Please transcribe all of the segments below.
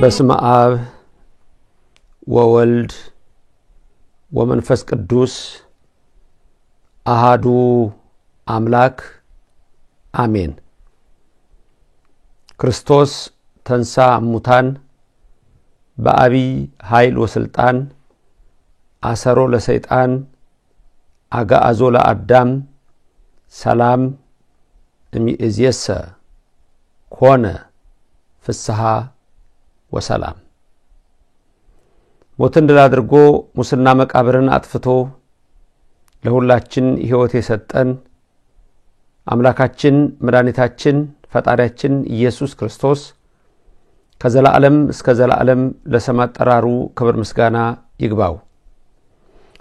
በስመ አብ ወወልድ ወመንፈስ ቅዱስ አሃዱ አምላክ አሜን። ክርስቶስ ተንሳ እሙታን በአቢይ ኃይል ወስልጣን አሰሮ ለሰይጣን አጋአዞ ለአዳም ሰላም እምይእዜሰ ኮነ ፍስሐ ወሰላም። ሞትን ድል አድርጎ ሙስና መቃብርን አጥፍቶ ለሁላችን ሕይወት የሰጠን አምላካችን መድኃኒታችን ፈጣሪያችን ኢየሱስ ክርስቶስ ከዘላለም እስከ ዘላለም ለስም አጠራሩ ክብር ምስጋና ይግባው።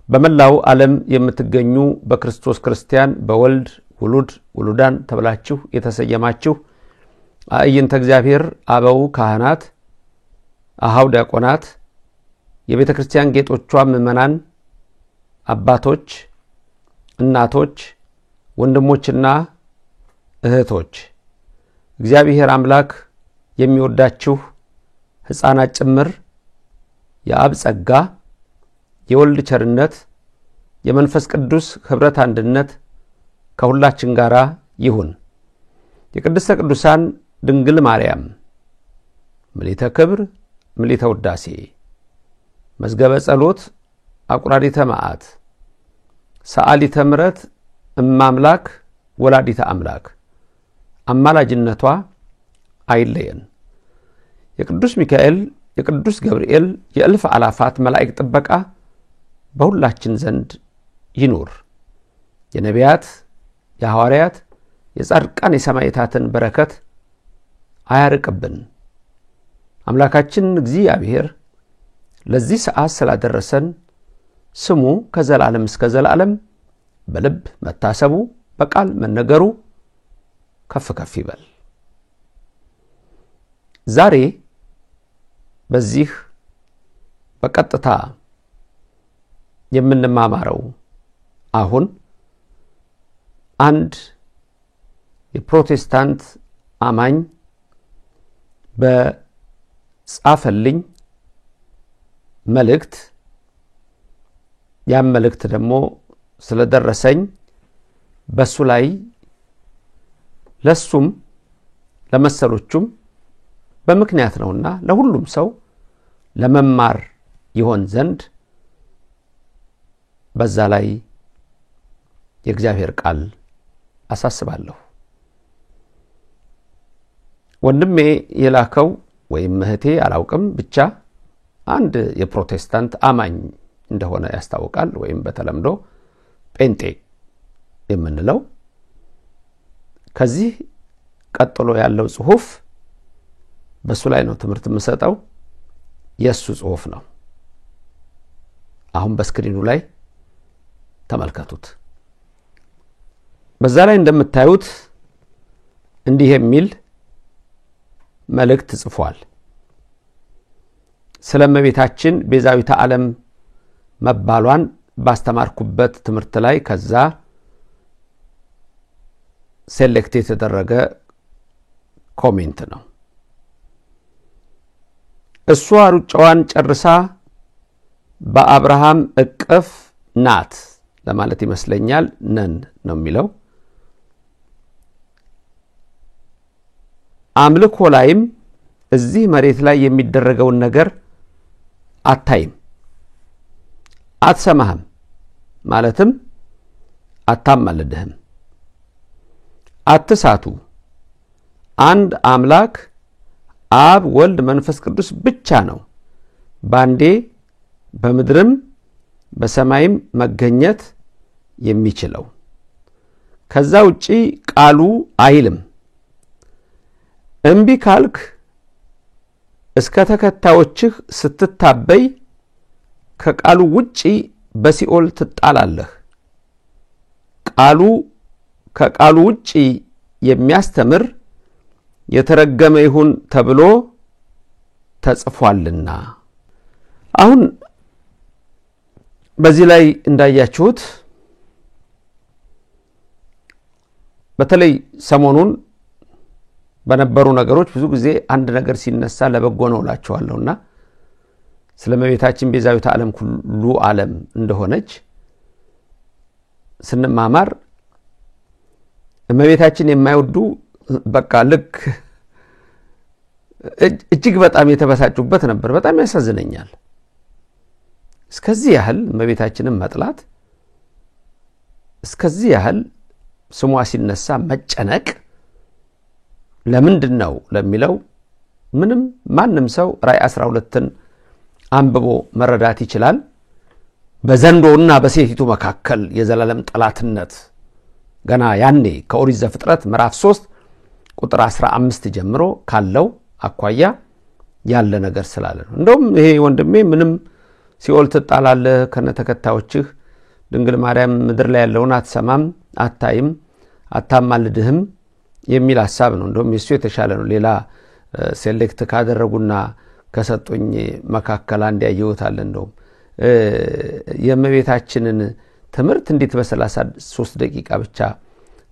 በመላው ዓለም የምትገኙ በክርስቶስ ክርስቲያን በወልድ ውሉድ ውሉዳን ተብላችሁ የተሰየማችሁ አእይንተ እግዚአብሔር አበው ካህናት አሃው ዲያቆናት የቤተ ክርስቲያን ጌጦቿ ምእመናን አባቶች እናቶች ወንድሞችና እህቶች እግዚአብሔር አምላክ የሚወዳችሁ ሕፃናት ጭምር የአብ ጸጋ የወልድ ቸርነት የመንፈስ ቅዱስ ኅብረት አንድነት ከሁላችን ጋራ ይሁን። የቅድስተ ቅዱሳን ድንግል ማርያም ምልዕተ ክብር ምልዕተ ውዳሴ መዝገበ ጸሎት አቁራሪተ መዓት ሰዓሊተ ምሕረት እማምላክ ወላዲተ አምላክ አማላጅነቷ አይለየን። የቅዱስ ሚካኤል የቅዱስ ገብርኤል የእልፍ አላፋት መላእክት ጥበቃ በሁላችን ዘንድ ይኑር። የነቢያት የሐዋርያት የጻድቃን የሰማዕታትን በረከት አያርቅብን። አምላካችን እግዚአብሔር ለዚህ ሰዓት ስላደረሰን ስሙ ከዘላለም እስከ ዘላለም በልብ መታሰቡ በቃል መነገሩ ከፍ ከፍ ይበል። ዛሬ በዚህ በቀጥታ የምንማማረው አሁን አንድ የፕሮቴስታንት አማኝ በጻፈልኝ መልእክት ያ መልእክት ደግሞ ስለደረሰኝ በሱ ላይ ለሱም ለመሰሎቹም በምክንያት ነውና ለሁሉም ሰው ለመማር ይሆን ዘንድ በዛ ላይ የእግዚአብሔር ቃል አሳስባለሁ። ወንድሜ የላከው ወይም እህቴ አላውቅም ብቻ አንድ የፕሮቴስታንት አማኝ እንደሆነ ያስታውቃል። ወይም በተለምዶ ጴንጤ የምንለው ከዚህ ቀጥሎ ያለው ጽሑፍ በሱ ላይ ነው ትምህርት የምሰጠው። የሱ ጽሑፍ ነው። አሁን በስክሪኑ ላይ ተመልከቱት። በዛ ላይ እንደምታዩት እንዲህ የሚል መልእክት ጽፏል። ስለ እመቤታችን ቤዛዊተ ዓለም መባሏን ባስተማርኩበት ትምህርት ላይ ከዛ ሴሌክት የተደረገ ኮሜንት ነው። እሷ ሩጫዋን ጨርሳ በአብርሃም እቅፍ ናት ለማለት ይመስለኛል። ነን ነው የሚለው። አምልኮ ላይም እዚህ መሬት ላይ የሚደረገውን ነገር አታይም፣ አትሰማህም፣ ማለትም አታማልድህም። አትሳቱ፣ አንድ አምላክ አብ ወልድ መንፈስ ቅዱስ ብቻ ነው ባንዴ በምድርም በሰማይም መገኘት የሚችለው። ከዛ ውጪ ቃሉ አይልም። እምቢ ካልክ እስከ ተከታዮችህ ስትታበይ ከቃሉ ውጪ በሲኦል ትጣላለህ። ከቃሉ ውጪ የሚያስተምር የተረገመ ይሁን ተብሎ ተጽፏልና። አሁን በዚህ ላይ እንዳያችሁት በተለይ ሰሞኑን በነበሩ ነገሮች ብዙ ጊዜ አንድ ነገር ሲነሳ ለበጎ ነው እላቸዋለሁና ስለ እመቤታችን ቤዛዊተ ዓለም ሁሉ ዓለም እንደሆነች ስንማማር እመቤታችን የማይወዱ በቃ ልክ እጅግ በጣም የተበሳጩበት ነበር። በጣም ያሳዝነኛል። እስከዚህ ያህል እመቤታችንን መጥላት፣ እስከዚህ ያህል ስሟ ሲነሳ መጨነቅ ለምንድነው ለሚለው ምንም ማንም ሰው ራዕይ 12ን አንብቦ መረዳት ይችላል። በዘንዶና በሴቲቱ መካከል የዘላለም ጠላትነት ገና ያኔ ከኦሪት ዘፍጥረት ምዕራፍ 3 ቁጥር 15 ጀምሮ ካለው አኳያ ያለ ነገር ስላለ ነው። እንደውም ይሄ ወንድሜ ምንም ሲኦል ትጣላለህ ከነተከታዮችህ ድንግል ማርያም ምድር ላይ ያለውን አትሰማም፣ አታይም፣ አታማልድህም የሚል ሐሳብ ነው። እንደውም እሱ የተሻለ ነው። ሌላ ሴሌክት ካደረጉና ከሰጡኝ መካከል አንድ ያየውታል። እንደውም የእመቤታችንን ትምህርት እንዴት በ33 ደቂቃ ብቻ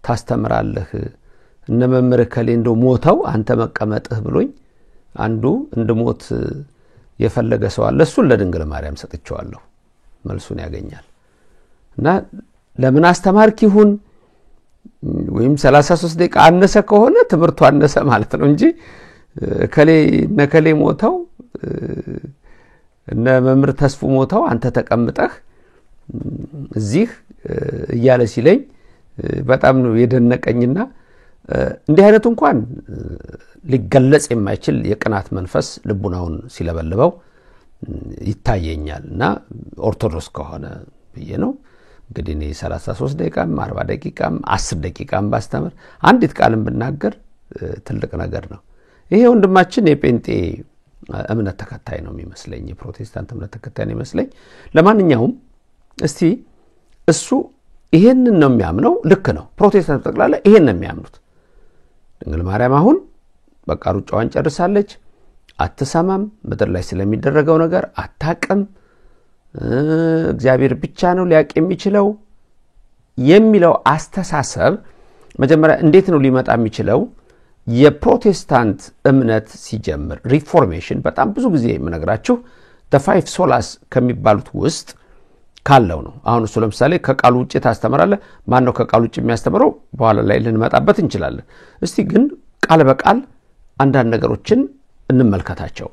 ታስተምራለህ? እነ መምህር ከሌ እንደው ሞተው አንተ መቀመጥህ ብሎኝ አንዱ እንድሞት የፈለገ ሰው አለ። እሱን ለድንግል ማርያም ሰጥቼዋለሁ፣ መልሱን ያገኛል። እና ለምን አስተማርክ ይሁን ወይም 33 ደቂቃ አነሰ ከሆነ ትምህርቱ አነሰ ማለት ነው እንጂ ነከሌ ሞተው እነ መምህር ተስፉ ሞተው አንተ ተቀምጠህ እዚህ እያለ ሲለኝ በጣም ነው የደነቀኝና እንዲህ አይነቱ እንኳን ሊገለጽ የማይችል የቅናት መንፈስ ልቡናውን ሲለበልበው ይታየኛልና ኦርቶዶክስ ከሆነ ብዬ ነው። እንግዲህ እኔ 33 ደቂቃም 40 ደቂቃም 10 ደቂቃም ባስተምር አንዲት ቃልም ብናገር ትልቅ ነገር ነው። ይሄ ወንድማችን የጴንጤ እምነት ተከታይ ነው የሚመስለኝ፣ የፕሮቴስታንት እምነት ተከታይ ነው የሚመስለኝ። ለማንኛውም እስቲ እሱ ይሄንን ነው የሚያምነው። ልክ ነው። ፕሮቴስታንት ጠቅላላ ይሄን ነው የሚያምኑት። ድንግል ማርያም አሁን በቃ ሩጫዋን ጨርሳለች፣ አትሰማም፣ ምድር ላይ ስለሚደረገው ነገር አታቅም፣ እግዚአብሔር ብቻ ነው ሊያቅ የሚችለው የሚለው አስተሳሰብ መጀመሪያ እንዴት ነው ሊመጣ የሚችለው? የፕሮቴስታንት እምነት ሲጀምር ሪፎርሜሽን በጣም ብዙ ጊዜ የምነግራችሁ the five solas ከሚባሉት ውስጥ ካለው ነው። አሁን እሱ ለምሳሌ ከቃሉ ውጪ ታስተምራለህ። ማን ነው ከቃሉ ውጪ የሚያስተምረው? በኋላ ላይ ልንመጣበት እንችላለን። እስቲ ግን ቃል በቃል አንዳንድ ነገሮችን እንመልከታቸው።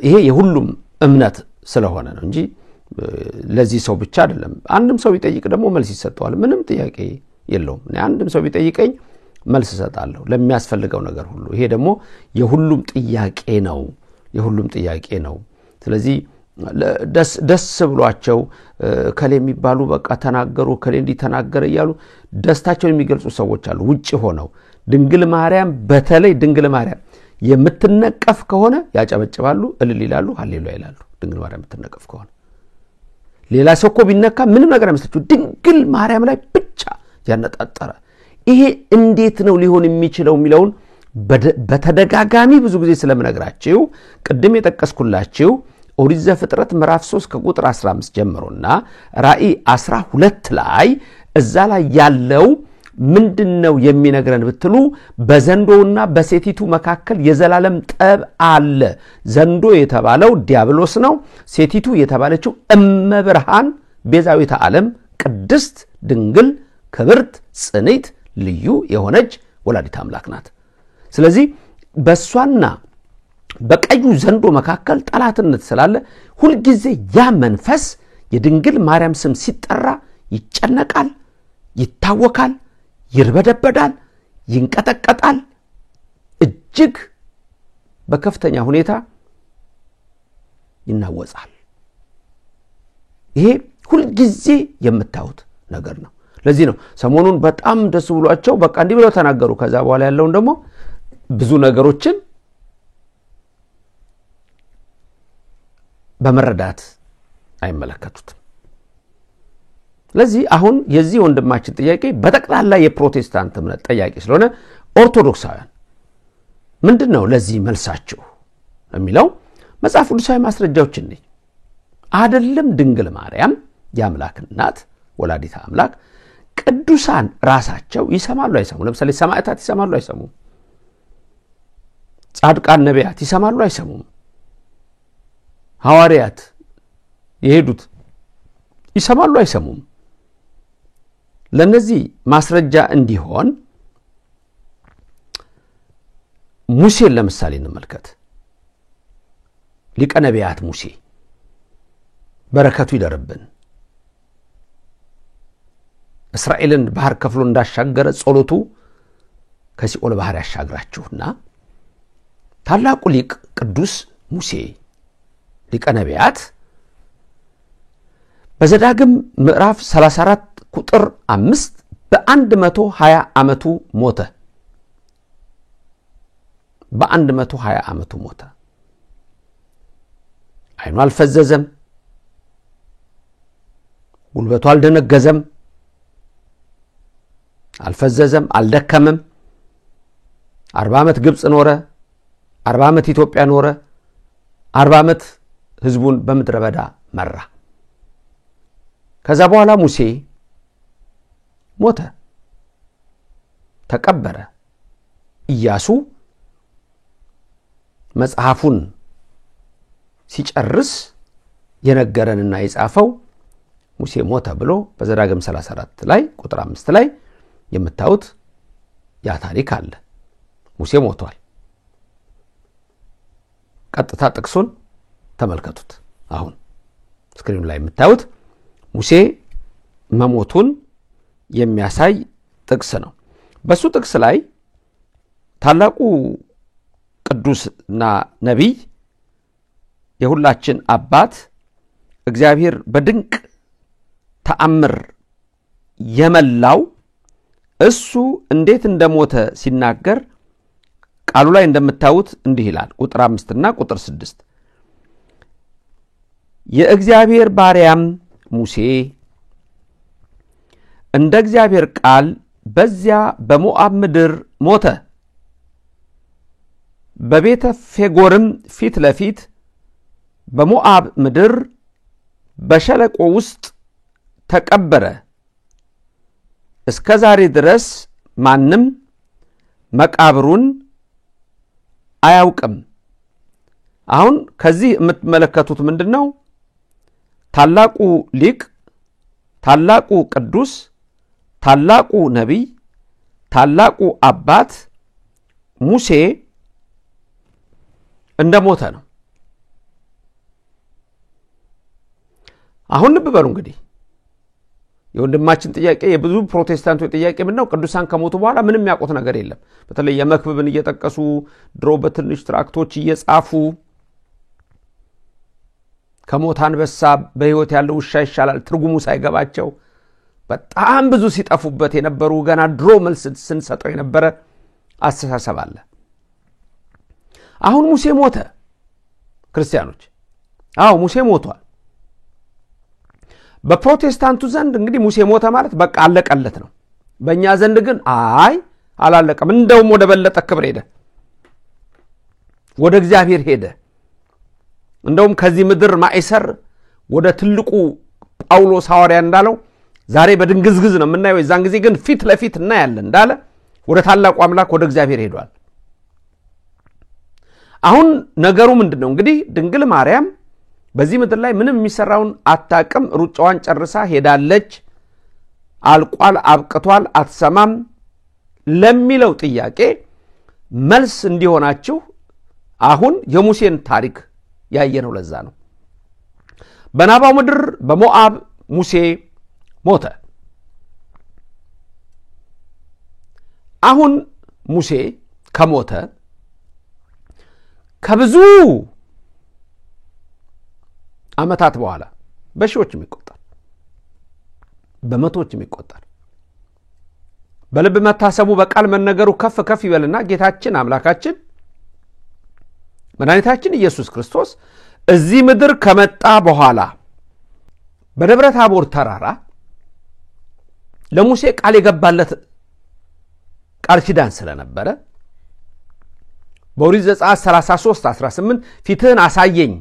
ይሄ የሁሉም እምነት ስለሆነ ነው እንጂ ለዚህ ሰው ብቻ አይደለም። አንድም ሰው ቢጠይቅ ደግሞ መልስ ይሰጠዋል። ምንም ጥያቄ የለውም። እኔ አንድም ሰው ቢጠይቀኝ መልስ እሰጣለሁ ለሚያስፈልገው ነገር ሁሉ። ይሄ ደግሞ የሁሉም ጥያቄ ነው፣ የሁሉም ጥያቄ ነው። ስለዚህ ደስ ብሏቸው ከሌ የሚባሉ በቃ ተናገሩ ከሌ እንዲ ተናገረ ይያሉ ደስታቸውን የሚገልጹ ሰዎች አሉ ውጪ ሆነው። ድንግል ማርያም በተለይ ድንግል ማርያም የምትነቀፍ ከሆነ ያጨበጭባሉ፣ እልል ይላሉ፣ ሃሌሉያ ይላሉ። ድንግል ማርያም የምትነቀፍ ከሆነ ሌላ ሰው እኮ ቢነካ ምንም ነገር አይመስላችሁ፣ ድንግል ማርያም ላይ ብቻ ያነጣጠረ። ይሄ እንዴት ነው ሊሆን የሚችለው የሚለውን በተደጋጋሚ ብዙ ጊዜ ስለምነግራችሁ ቅድም የጠቀስኩላችሁ ኦሪት ዘፍጥረት ምዕራፍ 3 ከቁጥር 15 ጀምሮና ራዕይ 12 ላይ እዛ ላይ ያለው ምንድነው የሚነግረን ብትሉ በዘንዶና በሴቲቱ መካከል የዘላለም ጠብ አለ። ዘንዶ የተባለው ዲያብሎስ ነው። ሴቲቱ የተባለችው እመብርሃን ቤዛዊተ ዓለም ቅድስት ድንግል ክብርት ጽንዕት ልዩ የሆነች ወላዲተ አምላክ ናት። ስለዚህ በሷና በቀዩ ዘንዶ መካከል ጠላትነት ስላለ ሁሉ ጊዜ ያ መንፈስ የድንግል ማርያም ስም ሲጠራ ይጨነቃል፣ ይታወካል፣ ይርበደበዳል፣ ይንቀጠቀጣል፣ እጅግ በከፍተኛ ሁኔታ ይናወጻል። ይሄ ሁሉ ጊዜ የምታዩት ነገር ነው። ለዚህ ነው ሰሞኑን በጣም ደስ ብሏቸው በቃ እንዲህ ብለው ተናገሩ። ከዛ በኋላ ያለውን ደግሞ ብዙ ነገሮችን በመረዳት አይመለከቱትም። ለዚህ አሁን የዚህ ወንድማችን ጥያቄ በተቀላላ የፕሮቴስታንት እምነት ጥያቄ ስለሆነ ኦርቶዶክሳውያን ምንድነው ለዚህ መልሳችሁ የሚለው መጽሐፍ ቅዱሳዊ ማስረጃዎችን ነው። አይደለም ድንግል ማርያም የአምላክ እናት ወላዲተ አምላክ ቅዱሳን ራሳቸው ይሰማሉ አይሰሙ? ለምሳሌ ሰማዕታት ይሰማሉ አይሰሙ? ጻድቃን ነቢያት ይሰማሉ አይሰሙም? ሐዋርያት የሄዱት ይሰማሉ አይሰሙም? ለነዚህ ማስረጃ እንዲሆን ሙሴን ለምሳሌ እንመልከት። ሊቀ ነቢያት ሙሴ በረከቱ ይደርብን። እስራኤልን ባህር ከፍሎ እንዳሻገረ ጸሎቱ ከሲኦል ባህር ያሻግራችሁና ታላቁ ሊቅ ቅዱስ ሙሴ ሊቀ ነቢያት በዘዳግም ምዕራፍ 34 ቁጥር 5 በ120 ዓመቱ ሞተ። በ120 ዓመቱ ሞተ። አይኑ አልፈዘዘም፣ ጉልበቱ አልደነገዘም፣ አልፈዘዘም፣ አልደከመም። 40 ዓመት ግብጽ ኖረ፣ 40 ዓመት ኢትዮጵያ ኖረ፣ 40 ዓመት ህዝቡን በምድረ በዳ መራ። ከዛ በኋላ ሙሴ ሞተ፣ ተቀበረ። ኢያሱ መጽሐፉን ሲጨርስ የነገረንና የጻፈው ሙሴ ሞተ ብሎ በዘዳግም 34 ላይ ቁጥር 5 ላይ የምታዩት ያ ታሪክ አለ። ሙሴ ሞቷል። ቀጥታ ጥቅሱን ተመልከቱት። አሁን ስክሪኑ ላይ የምታዩት ሙሴ መሞቱን የሚያሳይ ጥቅስ ነው። በሱ ጥቅስ ላይ ታላቁ ቅዱስና ነቢይ የሁላችን አባት እግዚአብሔር በድንቅ ተአምር የመላው እሱ እንዴት እንደሞተ ሲናገር ቃሉ ላይ እንደምታዩት እንዲህ ይላል። ቁጥር 5 እና ቁጥር 6 የእግዚአብሔር ባሪያም ሙሴ እንደ እግዚአብሔር ቃል በዚያ በሞዓብ ምድር ሞተ። በቤተ ፌጎርም ፊት ለፊት በሞዓብ ምድር በሸለቆ ውስጥ ተቀበረ። እስከ ዛሬ ድረስ ማንም መቃብሩን አያውቅም። አሁን ከዚህ የምትመለከቱት ምንድነው? ታላቁ ሊቅ፣ ታላቁ ቅዱስ፣ ታላቁ ነቢይ፣ ታላቁ አባት ሙሴ እንደሞተ ነው። አሁን ልብ በሉ እንግዲህ የወንድማችን ጥያቄ የብዙ ፕሮቴስታንቶች ጥያቄ ምንድነው? ቅዱሳን ከሞቱ በኋላ ምንም ያውቁት ነገር የለም። በተለይ የመክብብን እየጠቀሱ ድሮ በትንሽ ትራክቶች እየጻፉ ከሞት አንበሳ በህይወት ያለው ውሻ ይሻላል ትርጉሙ ሳይገባቸው በጣም ብዙ ሲጠፉበት የነበሩ ገና ድሮ መልስ ስንሰጠው የነበረ አስተሳሰብ አለ። አሁን ሙሴ ሞተ። ክርስቲያኖች አዎ ሙሴ ሞቷል። በፕሮቴስታንቱ ዘንድ እንግዲህ ሙሴ ሞተ ማለት በቃ አለቀለት ነው። በእኛ ዘንድ ግን አይ አላለቀም። እንደውም ወደ በለጠ ክብር ሄደ፣ ወደ እግዚአብሔር ሄደ። እንደውም ከዚህ ምድር ማይሰር ወደ ትልቁ ጳውሎስ ሐዋርያ እንዳለው ዛሬ በድንግዝግዝ ነው የምናየው፣ የዛን ጊዜ ግን ፊት ለፊት እናያለን እንዳለ ወደ ታላቁ አምላክ ወደ እግዚአብሔር ሄዷል። አሁን ነገሩ ምንድነው? እንግዲህ ድንግል ማርያም በዚህ ምድር ላይ ምንም የሚሰራውን አታቅም፣ ሩጫዋን ጨርሳ ሄዳለች። አልቋል፣ አብቅቷል፣ አትሰማም ለሚለው ጥያቄ መልስ እንዲሆናችሁ አሁን የሙሴን ታሪክ ያየነው ለዛ ነው። በናባው ምድር በሞዓብ ሙሴ ሞተ። አሁን ሙሴ ከሞተ ከብዙ ዓመታት በኋላ በሺዎች የሚቆጠር በመቶዎች የሚቆጠር በልብ መታሰቡ በቃል መነገሩ ከፍ ከፍ ይበልና ጌታችን አምላካችን መድኃኒታችን ኢየሱስ ክርስቶስ እዚህ ምድር ከመጣ በኋላ በደብረ ታቦር ተራራ ለሙሴ ቃል የገባለት ቃል ኪዳን ስለነበረ በኦሪት ዘጸአት 33:18 ፊትህን አሳየኝ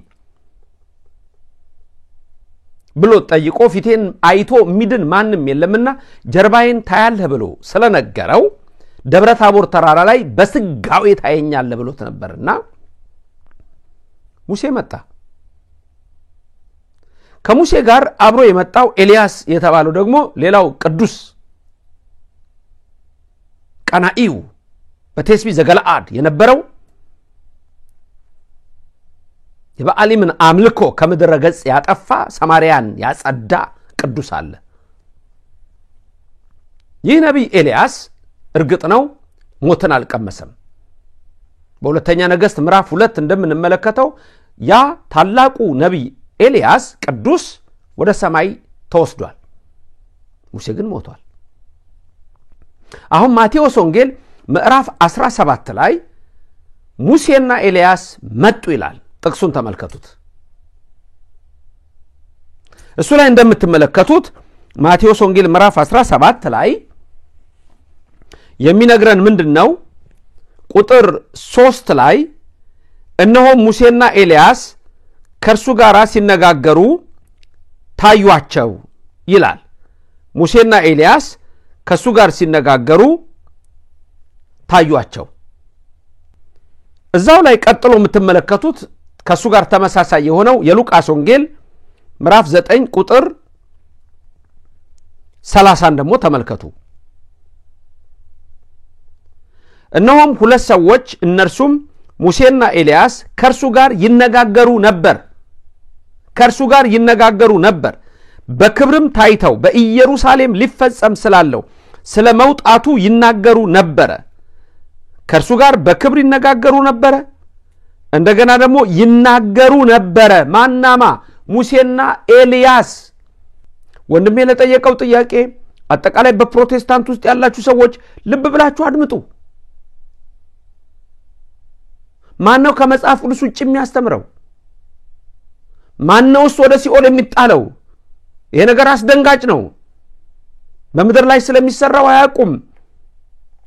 ብሎ ጠይቆ ፊቴን አይቶ ሚድን ማንም የለምና ጀርባዬን ታያለህ ብሎ ስለነገረው ደብረ ታቦር ተራራ ላይ በስጋው ታየኛለህ ብሎት ነበርና ሙሴ መጣ። ከሙሴ ጋር አብሮ የመጣው ኤልያስ የተባለው ደግሞ ሌላው ቅዱስ ቀናኢው በቴስቢ ዘገለአድ የነበረው የበዓሊምን አምልኮ ከምድረ ገጽ ያጠፋ ሰማርያን ያጸዳ ቅዱስ አለ። ይህ ነቢይ ኤልያስ እርግጥ ነው ሞትን አልቀመሰም። በሁለተኛ ነገሥት ምዕራፍ 2 እንደምንመለከተው ያ ታላቁ ነቢይ ኤልያስ ቅዱስ ወደ ሰማይ ተወስዷል። ሙሴ ግን ሞቷል። አሁን ማቴዎስ ወንጌል ምዕራፍ 17 ላይ ሙሴና ኤልያስ መጡ ይላል። ጥቅሱን ተመልከቱት። እሱ ላይ እንደምትመለከቱት ማቴዎስ ወንጌል ምዕራፍ 17 ላይ የሚነግረን ምንድነው? ቁጥር 3 ላይ እነሆ ሙሴና ኤልያስ ከርሱ ጋር ሲነጋገሩ ታዩአቸው ይላል። ሙሴና ኤልያስ ከሱ ጋር ሲነጋገሩ ታዩአቸው። እዛው ላይ ቀጥሎ የምትመለከቱት ከሱ ጋር ተመሳሳይ የሆነው የሉቃስ ወንጌል ምዕራፍ 9 ቁጥር 30 ደግሞ ተመልከቱ። እነሆም ሁለት ሰዎች እነርሱም ሙሴና ኤልያስ ከርሱ ጋር ይነጋገሩ ነበር በክብርም ታይተው በኢየሩሳሌም ሊፈጸም ስላለው ስለ መውጣቱ ይናገሩ ነበር። ከርሱ ጋር በክብር ይነጋገሩ ነበር። እንደገና ደግሞ ይናገሩ ነበር። ማናማ? ሙሴና ኤልያስ። ወንድሜ ለጠየቀው ጥያቄ አጠቃላይ በፕሮቴስታንት ውስጥ ያላችሁ ሰዎች ልብ ብላችሁ አድምጡ። ማን ነው ከመጽሐፍ ቅዱስ ውጭ የሚያስተምረው? ማን ነውስ ወደ ሲኦል የሚጣለው? ይሄ ነገር አስደንጋጭ ነው። በምድር ላይ ስለሚሰራው አያውቁም።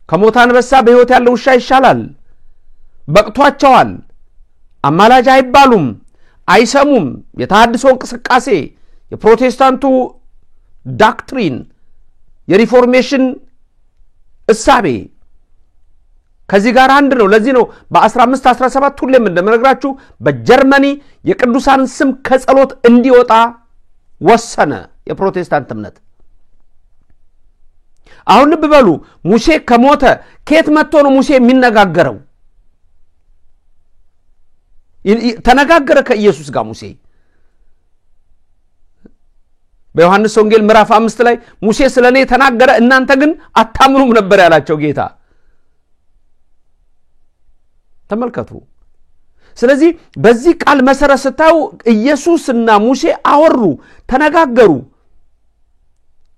ከሞት አንበሳ በሕይወት ያለው ውሻ ይሻላል። በቅቷቸዋል። አማላጅ አይባሉም፣ አይሰሙም። የተሐድሶ እንቅስቃሴ፣ የፕሮቴስታንቱ ዶክትሪን፣ የሪፎርሜሽን እሳቤ ከዚህ ጋር አንድ ነው። ለዚህ ነው በ1517 ሁሌም እንደምነግራችሁ በጀርመኒ የቅዱሳን ስም ከጸሎት እንዲወጣ ወሰነ የፕሮቴስታንት እምነት። አሁን ልብ በሉ፣ ሙሴ ከሞተ ከየት መጥቶ ነው ሙሴ የሚነጋገረው? ተነጋገረ ከኢየሱስ ጋር ሙሴ። በዮሐንስ ወንጌል ምዕራፍ 5 ላይ ሙሴ ስለኔ ተናገረ እናንተ ግን አታምኑም ነበር ያላቸው ጌታ። ተመልከቱ። ስለዚህ በዚህ ቃል መሰረት ስታዩ ኢየሱስና ሙሴ አወሩ፣ ተነጋገሩ።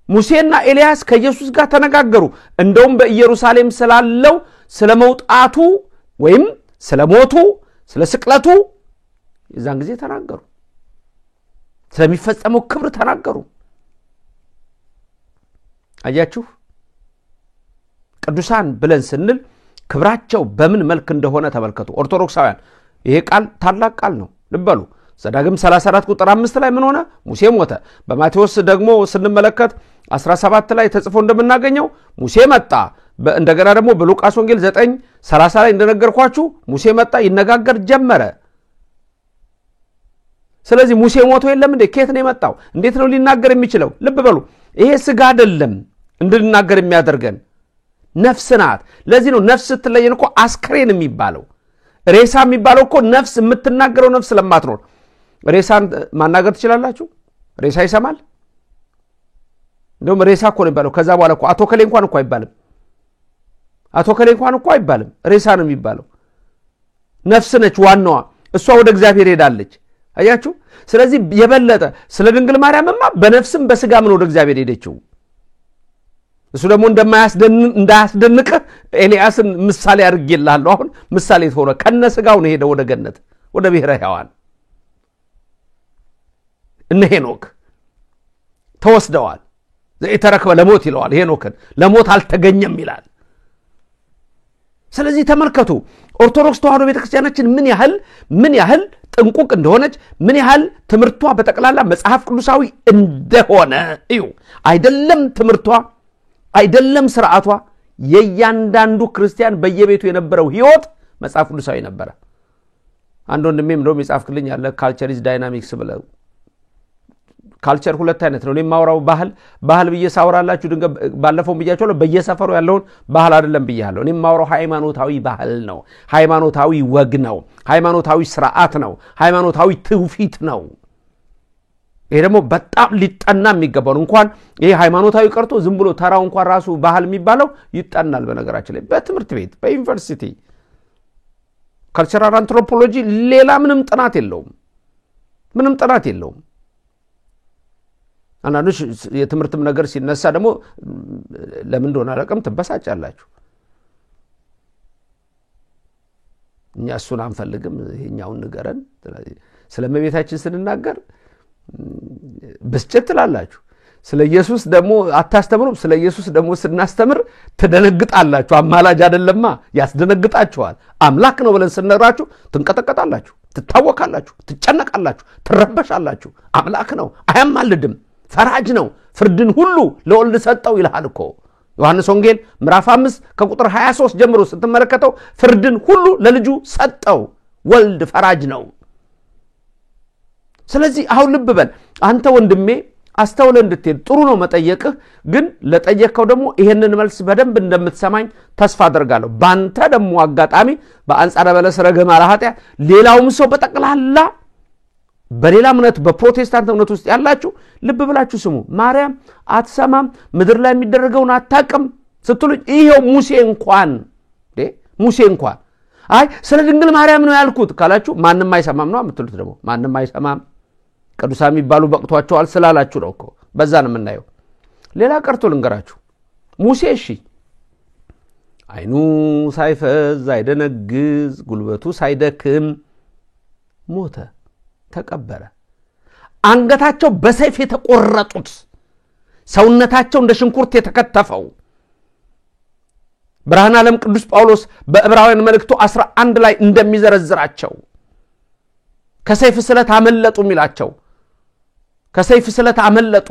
ሙሴና ኤልያስ ከኢየሱስ ጋር ተነጋገሩ። እንደውም በኢየሩሳሌም ስላለው ስለመውጣቱ ወይም ስለሞቱ ስለስቅለቱ የዛን ጊዜ ተናገሩ። ስለሚፈጸመው ክብር ተናገሩ። አያችሁ፣ ቅዱሳን ብለን ስንል ክብራቸው በምን መልክ እንደሆነ ተመልከቱ። ኦርቶዶክሳውያን ይሄ ቃል ታላቅ ቃል ነው። ልበሉ። ዘዳግም 34 ቁጥር 5 ላይ ምን ሆነ? ሙሴ ሞተ። በማቴዎስ ደግሞ ስንመለከት 17 ላይ ተጽፎ እንደምናገኘው ሙሴ መጣ። እንደገና ደግሞ በሉቃስ ወንጌል 9:30 ላይ እንደነገርኳችሁ ሙሴ መጣ፣ ይነጋገር ጀመረ። ስለዚህ ሙሴ ሞቶ የለም እንዴ? ከየት ነው የመጣው? እንዴት ነው ሊናገር የሚችለው? ልብ በሉ። ይሄ ስጋ አይደለም እንድንናገር የሚያደርገን ነፍስ ናት። ለዚህ ነው ነፍስ ስትለየን እኮ አስክሬን የሚባለው። ሬሳ የሚባለው እኮ ነፍስ የምትናገረው ነፍስ ለማትኖር። ሬሳን ማናገር ትችላላችሁ? ሬሳ ይሰማል? እንደውም ሬሳ እኮ ነው የሚባለው። ከዛ በኋላ እኮ አቶ ከሌ እንኳን እኮ አይባልም። አቶ ከሌ እንኳን እኮ አይባልም። ሬሳ ነው የሚባለው። ነፍስ ነች ዋናዋ። እሷ ወደ እግዚአብሔር ሄዳለች። አያችሁ? ስለዚህ የበለጠ ስለ ድንግል ማርያምማ በነፍስም በስጋም ነው ወደ እግዚአብሔር ሄደችው። እሱ ደግሞ እንዳያስደንቅህ ኤልያስን ምሳሌ አድርጌልሃለሁ። አሁን ምሳሌ ሆነ። ከነ ስጋው ነው ሄደ ወደ ገነት ወደ ብሔረ ሕያዋን። እነ ሄኖክ ተወስደዋል። ዘኢተረክበ ለሞት ይለዋል ሄኖክን። ለሞት አልተገኘም ይላል። ስለዚህ ተመልከቱ ኦርቶዶክስ ተዋሕዶ ቤተክርስቲያናችን ምን ያህል ጥንቁቅ እንደሆነች፣ ምን ያህል ትምህርቷ በጠቅላላ መጽሐፍ ቅዱሳዊ እንደሆነ እዩ። አይደለም ትምህርቷ፣ አይደለም ስርዓቷ፣ የእያንዳንዱ ክርስቲያን በየቤቱ የነበረው ህይወት መጽሐፍ ቅዱሳዊ ነበር አንድ ወንድሜም ነው የሚጻፍክልኝ ያለ ካልቸር ኢዝ ዳይናሚክስ ብለው ካልቸር ሁለት አይነት ነው ለማውራው ባህል በየሳውራላችሁ ድንገ ባለፈው ብያቸዋለሁ በየሰፈሩ ያለውን ባህል አይደለም ብያለሁ እኔ ማውራው ሃይማኖታዊ ባህል ነው ሃይማኖታዊ ወግ ነው ሃይማኖታዊ ስርዓት ነው ሃይማኖታዊ ትውፊት ነው ይሄ ደግሞ በጣም ሊጠና የሚገባው እንኳን ይሄ ሃይማኖታዊ ቀርቶ ዝም ብሎ ተራው እንኳን ራሱ ባህል የሚባለው ይጠናል በነገራችን ላይ በትምህርት ቤት በዩኒቨርሲቲ ካልቸራል አንትሮፖሎጂ ሌላ ምንም ጥናት የለውም አንዳንዶች የትምህርትም ነገር ሲነሳ ደግሞ ለምን እንደሆነ አላቀም ተበሳጫላችሁ እኛ እሱን አንፈልግም ይሄኛውን ንገረን ስለመቤታችን ስንናገር በስጨት ላላችሁ ስለ ኢየሱስ ደግሞ አታስተምሩም ስለ ኢየሱስ ደግሞ ስናስተምር ተደነግጣላችሁ አማላጅ አይደለማ ያስደነግጣችኋል አምላክ ነው ብለን ስንነግራችሁ ትንቀጠቀጣላችሁ ትታወካላችሁ ትጨነቃላችሁ ትረበሻላችሁ አምላክ ነው አያማልድም ፈራጅ ነው ፍርድን ሁሉ ለወልድ ሰጠው ይላል እኮ ዮሐንስ ወንጌል ምዕራፍ 5 ከቁጥር 23 ጀምሮ ስትመለከተው ፍርድን ሁሉ ለልጁ ሰጠው ወልድ ፈራጅ ነው ስለዚህ አሁን ልብ በል አንተ ወንድሜ አስተውለ እንድትሄድ ጥሩ ነው መጠየቅህ ግን ለጠየቀው ደግሞ ይሄንን መልስ በደንብ እንደምትሰማኝ ተስፋ አደርጋለሁ ባንተ ደግሞ አጋጣሚ በአንጻረ በለስ ረገማ ለኃጢያ ሌላውም ሰው በጠቅላላ በሌላ እምነት በፕሮቴስታንት እምነት ውስጥ ያላችሁ ልብ ብላችሁ ስሙ ማርያም አትሰማም ምድር ላይ የሚደረገውን አታቀም ስትሉ ይሄው ሙሴ እንኳን አይ ስለ ድንግል ማርያም ነው ያልኩት ካላችሁ ማንንም አይሰማም ነው የምትሉት ደግሞ ማንንም አይሰማም ቅዱሳን የሚባሉ በቅቷቸዋል ስላላችሁ ነው እኮ በዛ ነው የምናየው ሌላ ቀርቶ ልንገራችሁ ሙሴ እሺ አይኑ ሳይፈዝ አይደነግዝ ጉልበቱ ሳይደክም ሞተ ተቀበረ አንገታቸው በሰይፍ የተቆረጡት ሰውነታቸው እንደ ሽንኩርት የተከተፈው ብርሃነ ዓለም ቅዱስ ጳውሎስ በዕብራውያን መልእክቱ 11 ላይ እንደሚዘረዝራቸው ከሰይፍ ስለት አመለጡ ሚላቸው ከሰይፍ ስለት አመለጡ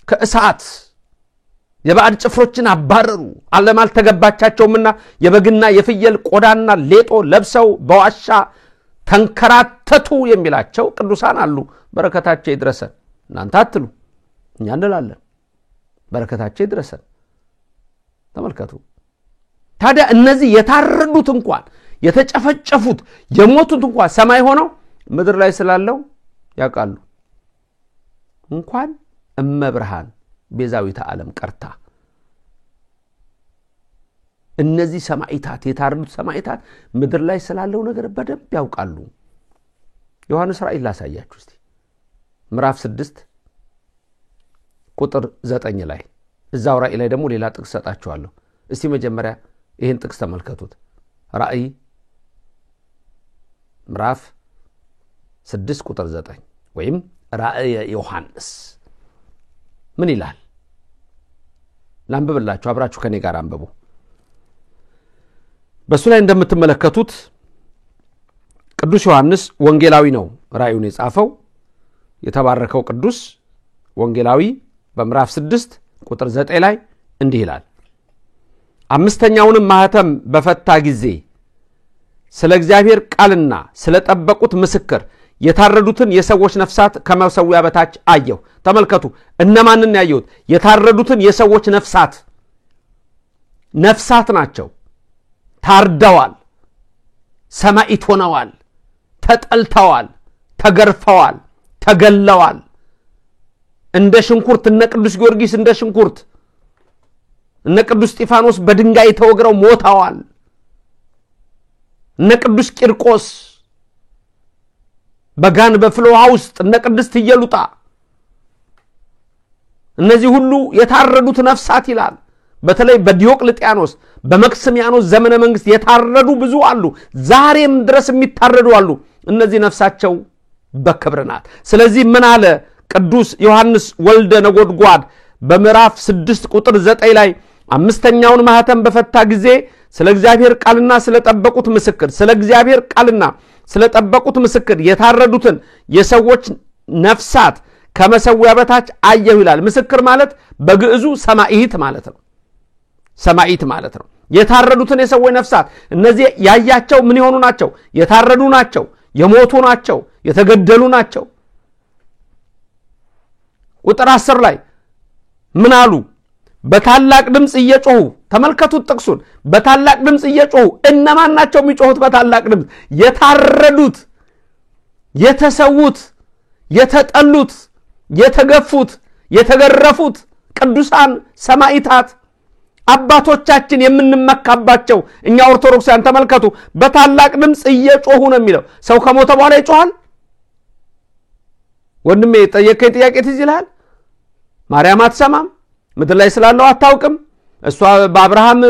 ከእሳት የባዕድ ጭፍሮችን አባረሩ ዓለም አልተገባቻቸውምና የበግና የፍየል ቆዳና ሌጦ ለብሰው በዋሻ ተንከራተቱ የሚላቸው ቅዱሳን አሉ በረከታቸው ይድረሰን እናንተ አትሉ እኛ እንላለን በረከታቸው ይድረሰን ተመልከቱ ታዲያ እነዚህ የታረዱት እንኳን የተጨፈጨፉት የሞቱት እንኳን ሰማይ ሆነው ምድር ላይ ስላለው ያቃሉ እንኳን እመብርሃን ቤዛዊተ ዓለም ቀርታ እነዚህ ሰማዕታት የታረዱት ሰማዕታት ምድር ላይ ስላለው ነገር በደንብ ያውቃሉ ዮሐንስ ራእይ ላሳያችሁ እስቲ ምዕራፍ 6 ቁጥር 9 ላይ እዛው ራእይ ላይ ደግሞ ሌላ ጥቅስ ሰጣችኋለሁ እስቲ መጀመሪያ ይሄን ጥቅስ ተመልከቱት ራእይ ምዕራፍ 6 ቁጥር 9 ወይም ራእይ ዮሐንስ ምን ይላል ላንብብላችሁ አብራችሁ ከኔ ጋር አንብቡ በሱ ላይ እንደምትመለከቱት ቅዱስ ዮሐንስ ወንጌላዊ ነው ራእዩን የጻፈው የተባረከው ቅዱስ ወንጌላዊ በምዕራፍ 6 ቁጥር 9 ላይ እንዲህ ይላል አምስተኛውንም ማህተም በፈታ ጊዜ ስለ እግዚአብሔር ቃልና ስለ ጠበቁት ምስክር የታረዱትን የሰዎች ነፍሳት ከመሰዊያ በታች አየሁ ተመልከቱ እነማንን ያዩት የታረዱትን የሰዎች ነፍሳት ናቸው ታርደዋል ሰማዕት ሆነዋል ተጠልተዋል ተገርፈዋል ተገለዋል እንደ ሽንኩርት እነ ቅዱስ ጊዮርጊስ እንደ ሽንኩርት እነ ቅዱስ እስጢፋኖስ በድንጋይ ተወግረው ሞተዋል እነ ቅዱስ ቂርቆስ በጋን በፍሎሃ ውስጥ እነ ቅድስት ኢየሉጣ እነዚህ ሁሉ የታረዱት ነፍሳት ይላል በተለይ በዲዮቅልጥያኖስ በመክስሚያኖስ ዘመነ መንግስት የታረዱ ብዙ አሉ ዛሬም ድረስ የሚታረዱ አሉ እነዚህ ነፍሳቸው በክብር ናት ስለዚህ ምን አለ ቅዱስ ዮሐንስ ወልደ ነጎድጓድ በምዕራፍ 6 ቁጥር 9 ላይ አምስተኛውን ማህተም በፈታ ጊዜ ስለ እግዚአብሔር ቃልና ስለ ጠበቁት ምስክር ስለ እግዚአብሔር ቃልና ስለ ጠበቁት ምስክር የታረዱትን የሰዎች ነፍሳት ከመሰዊያ በታች አየሁ ይላል ምስክር ማለት በግዕዙ ሰማዕት ማለት ነው ሰማዕት ማለት ነው። የታረዱትን የሰዎች ነፍሳት እነዚህ ያያቸው ምን ይሆኑ ናቸው? የታረዱ ናቸው፣ የሞቱ ናቸው፣ የተገደሉ ናቸው። ቁጥር 10 ላይ ምን አሉ? በታላቅ ድምጽ እየጮሁ ተመልከቱት ጥቅሱን። በታላቅ ድምጽ እየጮሁ እነማን ናቸው የሚጮሁት በታላቅ ድምጽ? የታረዱት፣ የተሰዉት፣ የተጠሉት፣ የተገፉት፣ የተገረፉት ቅዱሳን ሰማዕታት አባቶቻችን የምንመካባቸው እኛ ኦርቶዶክሳውያን ተመልከቱ። በታላቅ ድምጽ እየጮሁ ነው የሚለው። ሰው ከሞተ በኋላ ይጮሃል? ወንድሜ ጠየቀኝ ጥያቄ ትዝ ይልሃል? ማርያም አትሰማም? ምድር ላይ ስላለው አታውቅም? እሷ በአብርሃም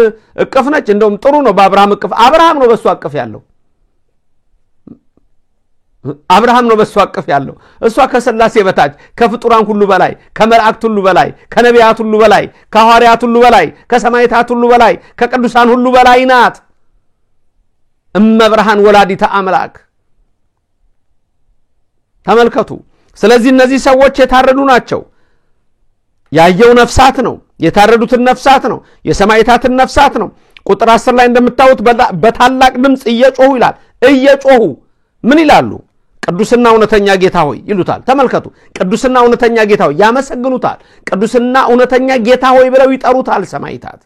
እቅፍ ነች። እንደውም ጥሩ ነው በአብርሃም እቅፍ። አብርሃም ነው በእሷ እቅፍ ያለው። አብርሃም ነው በእሷ እቅፍ ያለው። እሷ ከሥላሴ በታች ከፍጡራን ሁሉ በላይ ከመላእክት ሁሉ በላይ ከነቢያት ሁሉ በላይ ከሐዋርያት ሁሉ በላይ ከሰማዕታት ሁሉ በላይ ከቅዱሳን ሁሉ በላይ ናት። እመብርሃን ወላዲተ አምላክ ተመልከቱ። ስለዚህ እነዚህ ሰዎች የታረዱ ናቸው። ያየው ነፍሳት ነው፣ የታረዱትን ነፍሳት ነው፣ የሰማዕታትን ነፍሳት ነው። ቁጥር 10 ላይ እንደምታዩት በታላቅ ድምጽ እየጮሁ ይላል። እየጮሁ ምን ይላሉ? ቅዱስና እውነተኛ ጌታ ሆይ ይሉታል። ተመልከቱ። ቅዱስና እውነተኛ ጌታ ሆይ ያመሰግኑታል። ቅዱስና እውነተኛ ጌታ ሆይ ብለው ይጠሩታል ሰማዕታት።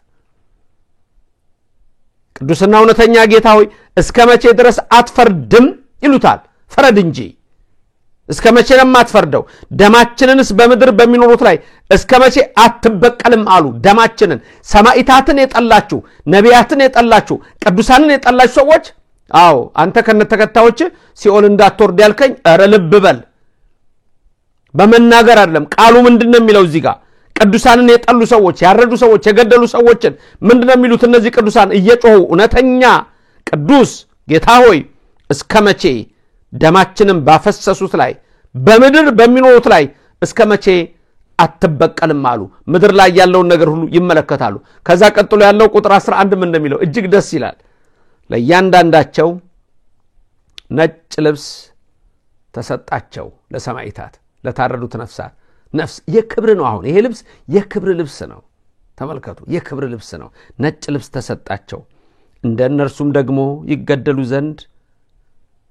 ቅዱስና እውነተኛ ጌታ ሆይ እስከ መቼ ድረስ አትፈርድም ይሉታል። ፍረድ እንጂ እስከ መቼ ነው የማትፈርደው? ደማችንንስ በምድር በሚኖሩት ላይ እስከ መቼ አትበቀልም አሉ። ደማችንን ሰማዕታትን የጠላችሁ፣ ነቢያትን የጠላችሁ፣ ቅዱሳንን የጠላችሁ ሰዎች አዎ አንተ ከነተከታዮች ሲኦል እንዳትወርድ ያልከኝ ኧረ ልብ በል። በመናገር አይደለም ቃሉ ምንድነው የሚለው እዚህ ጋር? ቅዱሳንን የጠሉ ሰዎች፣ ያረዱ ሰዎች፣ የገደሉ ሰዎችን ምንድነው የሚሉት እነዚህ ቅዱሳን? እየጮሁ እውነተኛ ቅዱስ ጌታ ሆይ እስከ መቼ ደማችንን ባፈሰሱት ላይ በምድር በሚኖሩት ላይ እስከ መቼ አትበቀልም አሉ። ምድር ላይ ያለውን ነገር ሁሉ ይመለከታሉ። ከዛ ቀጥሎ ያለው ቁጥር 11 ምን እንደሚለው እጅግ ደስ ይላል። ለእያንዳንዳቸው ነጭ ልብስ ተሰጣቸው። ለሰማዕታት ለታረዱት ነፍሳት ነፍስ የክብር ነው። አሁን ይሄ ልብስ የክብር ልብስ ነው። ተመልከቱ፣ የክብር ልብስ ነው። ነጭ ልብስ ተሰጣቸው። እንደነርሱም ደግሞ ይገደሉ ዘንድ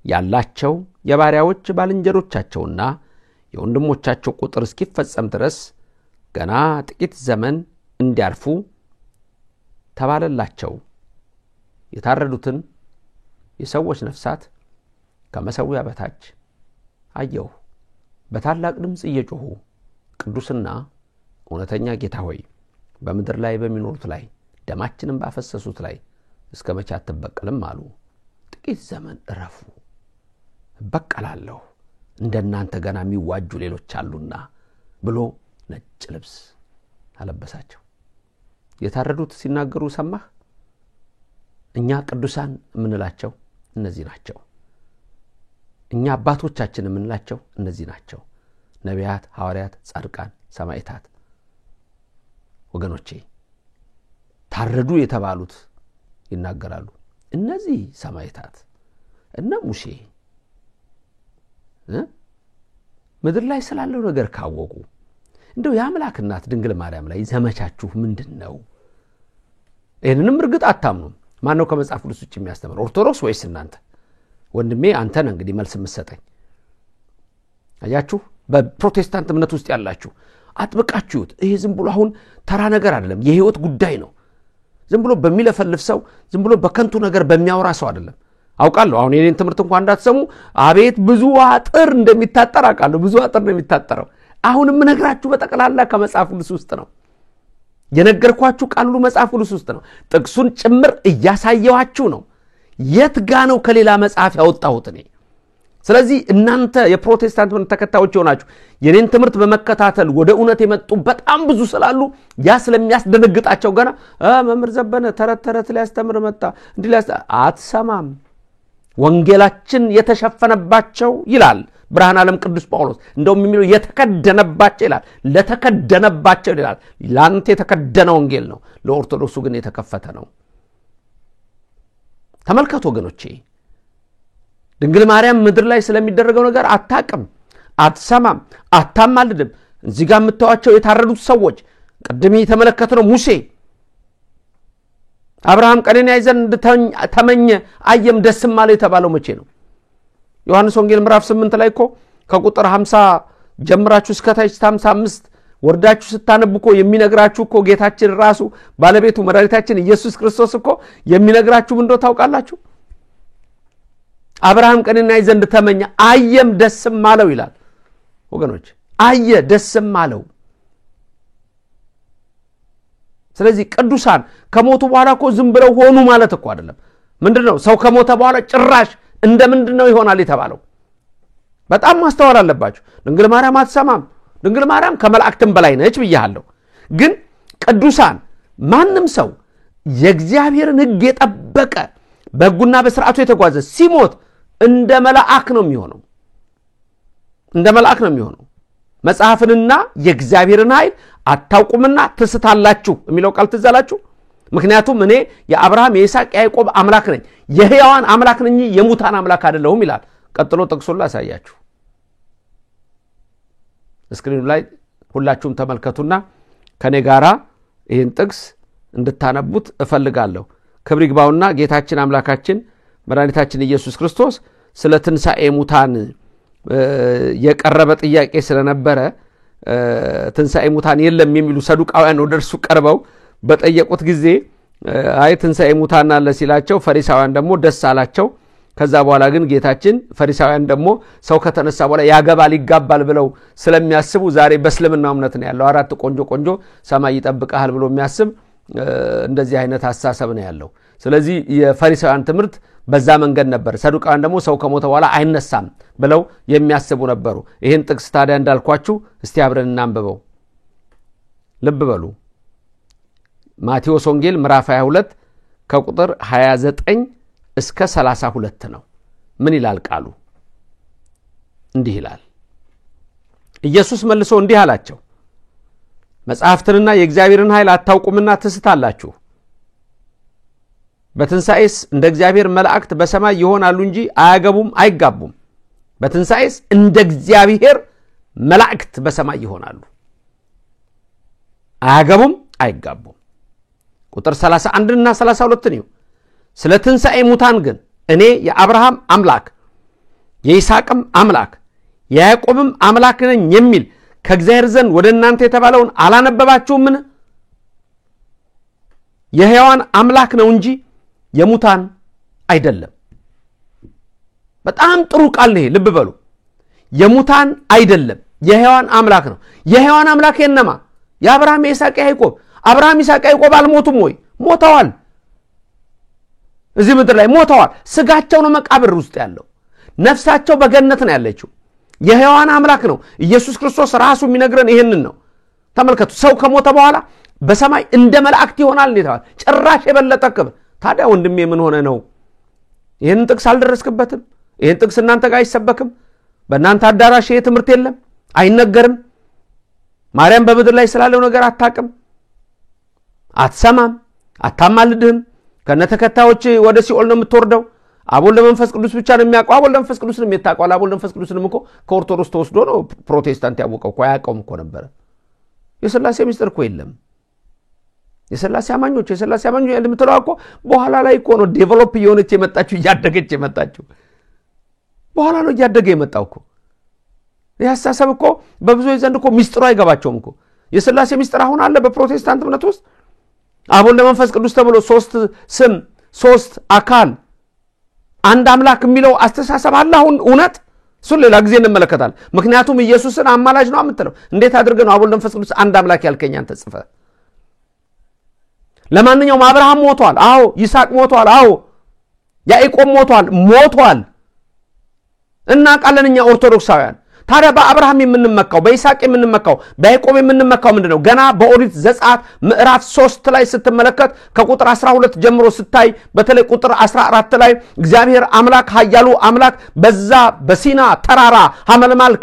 ያላቸው የባሪያዎች ባልንጀሮቻቸውና የወንድሞቻቸው ቁጥር እስኪፈጸም ድረስ ገና ጥቂት ዘመን እንዲያርፉ ተባለላቸው። የታረዱትን የሰዎች ነፍሳት ከመሠዊያ በታች አየሁ። በታላቅ ድምጽ እየጮሁ ቅዱስና እውነተኛ ጌታ ሆይ በምድር ላይ በሚኖሩት ላይ ደማችንን ባፈሰሱት ላይ እስከ መቼ አትበቀልም አሉ። ጥቂት ዘመን እረፉ፣ እበቀላለሁ፣ እንደናንተ ገና የሚዋጁ ሌሎች አሉና ብሎ ነጭ ልብስ አለበሳቸው። የታረዱት ሲናገሩ ሰማህ? እኛ ቅዱሳን የምንላቸው እነዚህ ናቸው። እኛ አባቶቻችን የምንላቸው እነዚህ ናቸው። ነቢያት፣ ሐዋርያት፣ ጻድቃን፣ ሰማዕታት። ወገኖቼ ታረዱ የተባሉት ይናገራሉ። እነዚህ ሰማዕታት እነ ሙሴ ምድር ላይ ስላለው ነገር ካወቁ እንደው የአምላክ እናት ድንግል ማርያም ላይ ዘመቻችሁ ምንድነው? ይሄንንም እርግጥ አታምኑም። ማን ነው ከመጽሐፍ ቅዱስ ውጭ የሚያስተምር? ኦርቶዶክስ ወይስ እናንተ? ወንድሜ አንተ ነህ እንግዲህ መልስ የምትሰጠኝ። አያችሁ፣ በፕሮቴስታንት እምነት ውስጥ ያላችሁ አጥብቃችሁት ይሄ ዝም ብሎ አሁን ተራ ነገር አይደለም፣ የህይወት ጉዳይ ነው። ዝም ብሎ በሚለፈልፍ ሰው፣ ዝም ብሎ በከንቱ ነገር በሚያወራ ሰው አይደለም። አውቃለሁ አሁን የኔን ትምህርት እንኳን እንዳትሰሙ አቤት ብዙ አጥር እንደሚታጠር አውቃለሁ። ብዙ አጥር እንደሚታጠረው አሁንም ነግራችሁ በጠቅላላ ከመጽሐፍ ቅዱስ ውስጥ ነው የነገርኳችሁ። ቃሉ መጽሐፍ ቅዱስ ውስጥ ነው። ጥቅሱን ጭምር እያሳየዋችሁ ነው። የት ጋ ነው ከሌላ መጽሐፍ ያወጣሁት እኔ? ስለዚህ እናንተ የፕሮቴስታንት ተከታዮች ሆናችሁ የኔን ትምህርት በመከታተል ወደ እውነት የመጡ በጣም ብዙ ስላሉ ያ ስለሚያስደነግጣቸው ገና መምህር ዘበነ ተረት ተረት ሊያስተምር መጣ እንዲህ አትሰማም። ወንጌላችን የተሸፈነባቸው ይላል ብርሃን ዓለም ቅዱስ ጳውሎስ። እንደውም የሚለው የተከደነባቸው ይላል፣ ለተከደነባቸው ይላል። ላንተ የተከደነ ወንጌል ነው፣ ለኦርቶዶክሱ ግን የተከፈተ ነው። ተመልከቱ ወገኖቼ፣ ድንግል ማርያም ምድር ላይ ስለሚደረገው ነገር አታቅም፣ አትሰማም፣ አታማልድም። እዚህ ጋር የምታዩቸው የታረዱት ሰዎች ቅድም የተመለከተነው ሙሴ አብርሃም ቀንን ያይ ዘንድ ተመኘ አየም ደስም አለው የተባለው መቼ ነው? ዮሐንስ ወንጌል ምዕራፍ 8 ላይ እኮ ከቁጥር 50 ጀምራችሁ እስከ ታች 55 ወርዳችሁ ስታነቡ እኮ የሚነግራችሁ እኮ ጌታችን ራሱ ባለቤቱ መድኃኒታችን ኢየሱስ ክርስቶስ እኮ የሚነግራችሁ ምን እንደው ታውቃላችሁ? አብርሃም ቀንን ያይ ዘንድ ተመኘ አየም ደስም አለው ይላል። ወገኖች አየ ደስም አለው። ስለዚህ ቅዱሳን ከሞቱ በኋላ እኮ ዝም ብለው ሆኑ ማለት እኮ አይደለም። ምንድነው ሰው ከሞተ በኋላ ጭራሽ እንደምንድነው ይሆናል የተባለው? በጣም ማስተዋል አለባችሁ። ድንግል ማርያም አትሰማም። ድንግል ማርያም ከመላእክትም በላይ ነች ብያለሁ። ግን ቅዱሳን ማንም ሰው የእግዚአብሔርን ሕግ የጠበቀ በሕጉና በሥርዓቱ የተጓዘ ሲሞት እንደ መልአክ ነው የሚሆነው። እንደ መልአክ ነው የሚሆነው። መጽሐፍንና የእግዚአብሔርን ኃይል አታውቁምና ትስታላችሁ የሚለው ቃል ትዝ አላችሁ? ምክንያቱም እኔ የአብርሃም የይስሐቅ የያዕቆብ አምላክ ነኝ፣ የሕያዋን አምላክ ነኝ፣ የሙታን አምላክ አይደለሁም ይላል። ቀጥሎ ጥቅሱን ላሳያችሁ። ስክሪኑ ላይ ሁላችሁም ተመልከቱና ከኔ ጋራ ይህን ጥቅስ እንድታነቡት እፈልጋለሁ። ክብር ይግባውና ጌታችን አምላካችን መድኃኒታችን ኢየሱስ ክርስቶስ ስለ ትንሣኤ ሙታን የቀረበ ጥያቄ ስለነበረ ትንሣኤ ሙታን የለም የሚሉ ሰዱቃውያን ወደ እርሱ ቀርበው በጠየቁት ጊዜ አይ ትንሣኤ ሙታን አለ ሲላቸው ፈሪሳውያን ደግሞ ደስ አላቸው። ከዛ በኋላ ግን ጌታችን ፈሪሳውያን ደግሞ ሰው ከተነሳ በኋላ ያገባል ይጋባል ብለው ስለሚያስቡ ዛሬ በእስልምናው እምነት ነው ያለው አራት ቆንጆ ሰማይ ይጠብቃል ብሎ የሚያስብ እንደዚህ አይነት አስተሳሰብ ነው ያለው። ስለዚህ የፈሪሳውያን ትምህርት በዛ መንገድ ነበር። ሰዱቃውያን ደግሞ ሰው ከሞተ በኋላ አይነሳም ብለው የሚያስቡ ነበሩ። ይሄን ጥቅስ ታዲያ እንዳልኳችሁ እስቲ አብረን እናንብበው። ልብ በሉ። ማቴዎስ ወንጌል ምዕራፍ 22 ከቁጥር 29 እስከ 32 ነው። ምን ይላል ቃሉ? እንዲህ ይላል። ኢየሱስ መልሶ እንዲህ አላቸው፣ መጽሐፍትንና የእግዚአብሔርን ኃይል አታውቁምና ትስታላችሁ። በትንሣኤስ እንደ እግዚአብሔር መላእክት በሰማይ ይሆናሉ እንጂ አያገቡም አይጋቡም። በትንሣኤስ እንደ እግዚአብሔር መላእክት በሰማይ ይሆናሉ፣ አያገቡም አይጋቡም። ቁጥር 31 እና 32 ነው። ስለ ትንሣኤ ሙታን ግን እኔ የአብርሃም አምላክ የይስሐቅም አምላክ የያዕቆብም አምላክ ነኝ የሚል ከእግዚአብሔር ዘንድ ወደ እናንተ የተባለውን አላነበባችሁምን? የሕያዋን አምላክ ነው እንጂ የሙታን አይደለም። በጣም ጥሩ ቃል ነው። ልብ በሉ። የሙታን አይደለም የሕያዋን አምላክ ነው። የሕያዋን አምላክ የነማ? የአብርሃም የይስሐቅ ያዕቆብ። አብርሃም ይስሐቅ ያዕቆብ አልሞቱም ወይ? ሞተዋል። እዚህ ምድር ላይ ሞተዋል። ስጋቸው ነው መቃብር ውስጥ ያለው፣ ነፍሳቸው በገነት ነው ያለችው። የሕያዋን አምላክ ነው። ኢየሱስ ክርስቶስ ራሱ የሚነግረን ይሄንን ነው። ተመልከቱ። ሰው ከሞተ በኋላ በሰማይ እንደ መላእክት ይሆናል እንዴታል? ጭራሽ የበለጠ ክብር። ታዲያ ወንድሜ ምን ሆነ ነው? ይሄን ጥቅስ አልደረስክበትም? ይሄን ጥቅስ እናንተ ጋር አይሰበክም? በእናንተ አዳራሽ ይሄ ትምህርት የለም? አይነገርም? ማርያም በምድር ላይ ስላለው ነገር አታቅም? አትሰማም? አታማልድህም? ከነተከታዮች ወደ ሲኦል ነው የምትወርደው። አብ ወልድ መንፈስ ቅዱስ ብቻ ነው የሚያውቀው። አብ ወልድ መንፈስ ቅዱስን የሚያውቀው አብ ወልድ መንፈስ ቅዱስን እኮ ከኦርቶዶክስ ተወስዶ ነው ፕሮቴስታንት ያወቀው እኮ። አያውቀውም እኮ ነበር። የሥላሴ ምስጢር እኮ የለም። የሥላሴ አማኞች እንደምትለው እኮ በኋላ ላይ እኮ ነው ዴቨሎፕ እየሆነች የመጣችው፣ እያደገች የመጣችው። በኋላ ነው እያደገ የመጣው እኮ። ያሳሰብ እኮ በብዙዎች ዘንድ እኮ ምስጢሩ አይገባቸውም እኮ። የሥላሴ ምስጢር አሁን አለ በፕሮቴስታንት እምነት ውስጥ። አብ ወልድ መንፈስ ቅዱስ ተብሎ ሶስት ስም ሶስት አካል አንድ አምላክ የሚለው አስተሳሰብ አለ አሁን። እውነት እሱን ሌላ ጊዜ እንመለከታለን። ምክንያቱም ኢየሱስን አማላጅ ነው የምትለው። እንዴት አድርገህ ነው አብ ወልድ መንፈስ ቅዱስ አንድ አምላክ ያልከኝ አንተ ጽፈህ? ለማንኛውም አብርሃም ሞቷል። አዎ። ይስሐቅ ሞቷል። አዎ። ያዕቆብ ሞቷል። እናውቃለን እኛ ኦርቶዶክሳውያን። ታዲያ በአብርሃም የምንመካው፣ በይስሐቅ የምንመካው፣ በያዕቆብ የምንመካው ምንድነው? ገና በኦሪት ዘጸአት ምዕራፍ 3 ላይ ስትመለከት ከቁጥር 12 ጀምሮ ስታይ በተለይ ቁጥር 14 ላይ እግዚአብሔር አምላክ ኃያሉ አምላክ በዛ በሲና ተራራ ሐመልማል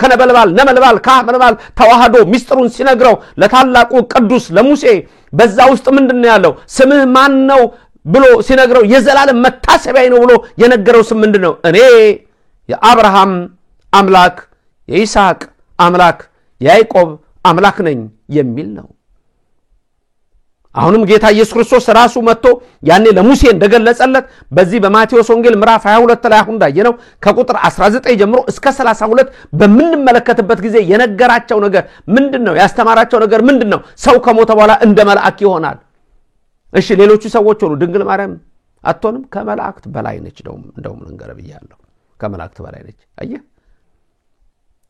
ነበልባል ከሐመልማል ተዋህዶ ሚስጥሩን ሲነግረው ለታላቁ ቅዱስ ለሙሴ በዛ ውስጥ ምንድነው ያለው? ስምህ ማን ነው ብሎ ሲነግረው የዘላለም መታሰቢያዬ ነው ብሎ የነገረው ስም ምንድነው? እኔ የአብርሃም አምላክ የይስሐቅ አምላክ የያዕቆብ አምላክ ነኝ የሚል ነው። አሁንም ጌታ ኢየሱስ ክርስቶስ ራሱ መጥቶ ያኔ ለሙሴ እንደገለጸለት በዚህ በማቴዎስ ወንጌል ምዕራፍ 22 ላይ አሁን እንዳየነው ከቁጥር 19 ጀምሮ እስከ 32 በምንመለከትበት ጊዜ የነገራቸው ነገር ምንድነው? ያስተማራቸው ነገር ምንድነው? ሰው ከሞተ በኋላ እንደ መልአክ ይሆናል። እሺ ሌሎቹ ሰዎች ሁሉ ድንግል ማርያም አትሆንም? ከመላእክት በላይ ነች። እንደውም እንገረብያለሁ ከመላእክት በላይ ነች። አየህ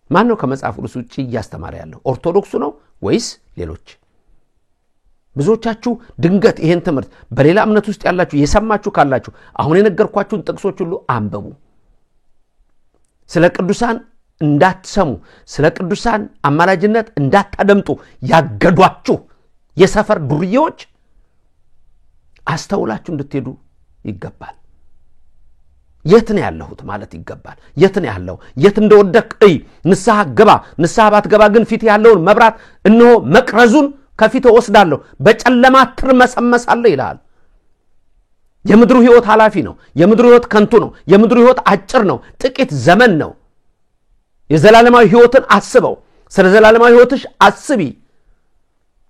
ማን ነው ከመጽሐፍ ቅዱስ ውጪ እያስተማረ ያለው? ኦርቶዶክሱ ነው ወይስ ሌሎች? ብዙዎቻችሁ ድንገት ይሄን ትምህርት በሌላ እምነት ውስጥ ያላችሁ የሰማችሁ ካላችሁ አሁን የነገርኳችሁን ጥቅሶች ሁሉ አንብቡ። ስለ ቅዱሳን እንዳትሰሙ፣ ስለ ቅዱሳን አማላጅነት እንዳታደምጡ ያገዷችሁ የሰፈር ዱርዬዎች አስተውላችሁ እንድትሄዱ ይገባል። የት ነው ያለሁት ማለት ይገባል። የት ነው ያለው? የት እንደወደቅ ንስሐ ገባ። ንስሐ ባትገባ ግን ፊት ያለውን መብራት እነሆ መቅረዙን ከፊት ወስዳለሁ፣ በጨለማ ትርመሰመሳለህ ይላል። የምድሩ ህይወት ኃላፊ ነው። የምድሩ ህይወት ከንቱ ነው። የምድሩ ህይወት አጭር ነው፣ ጥቂት ዘመን ነው። የዘላለማዊ ህይወትን አስበው። ስለ ዘላለማዊ ህይወትሽ አስቢ።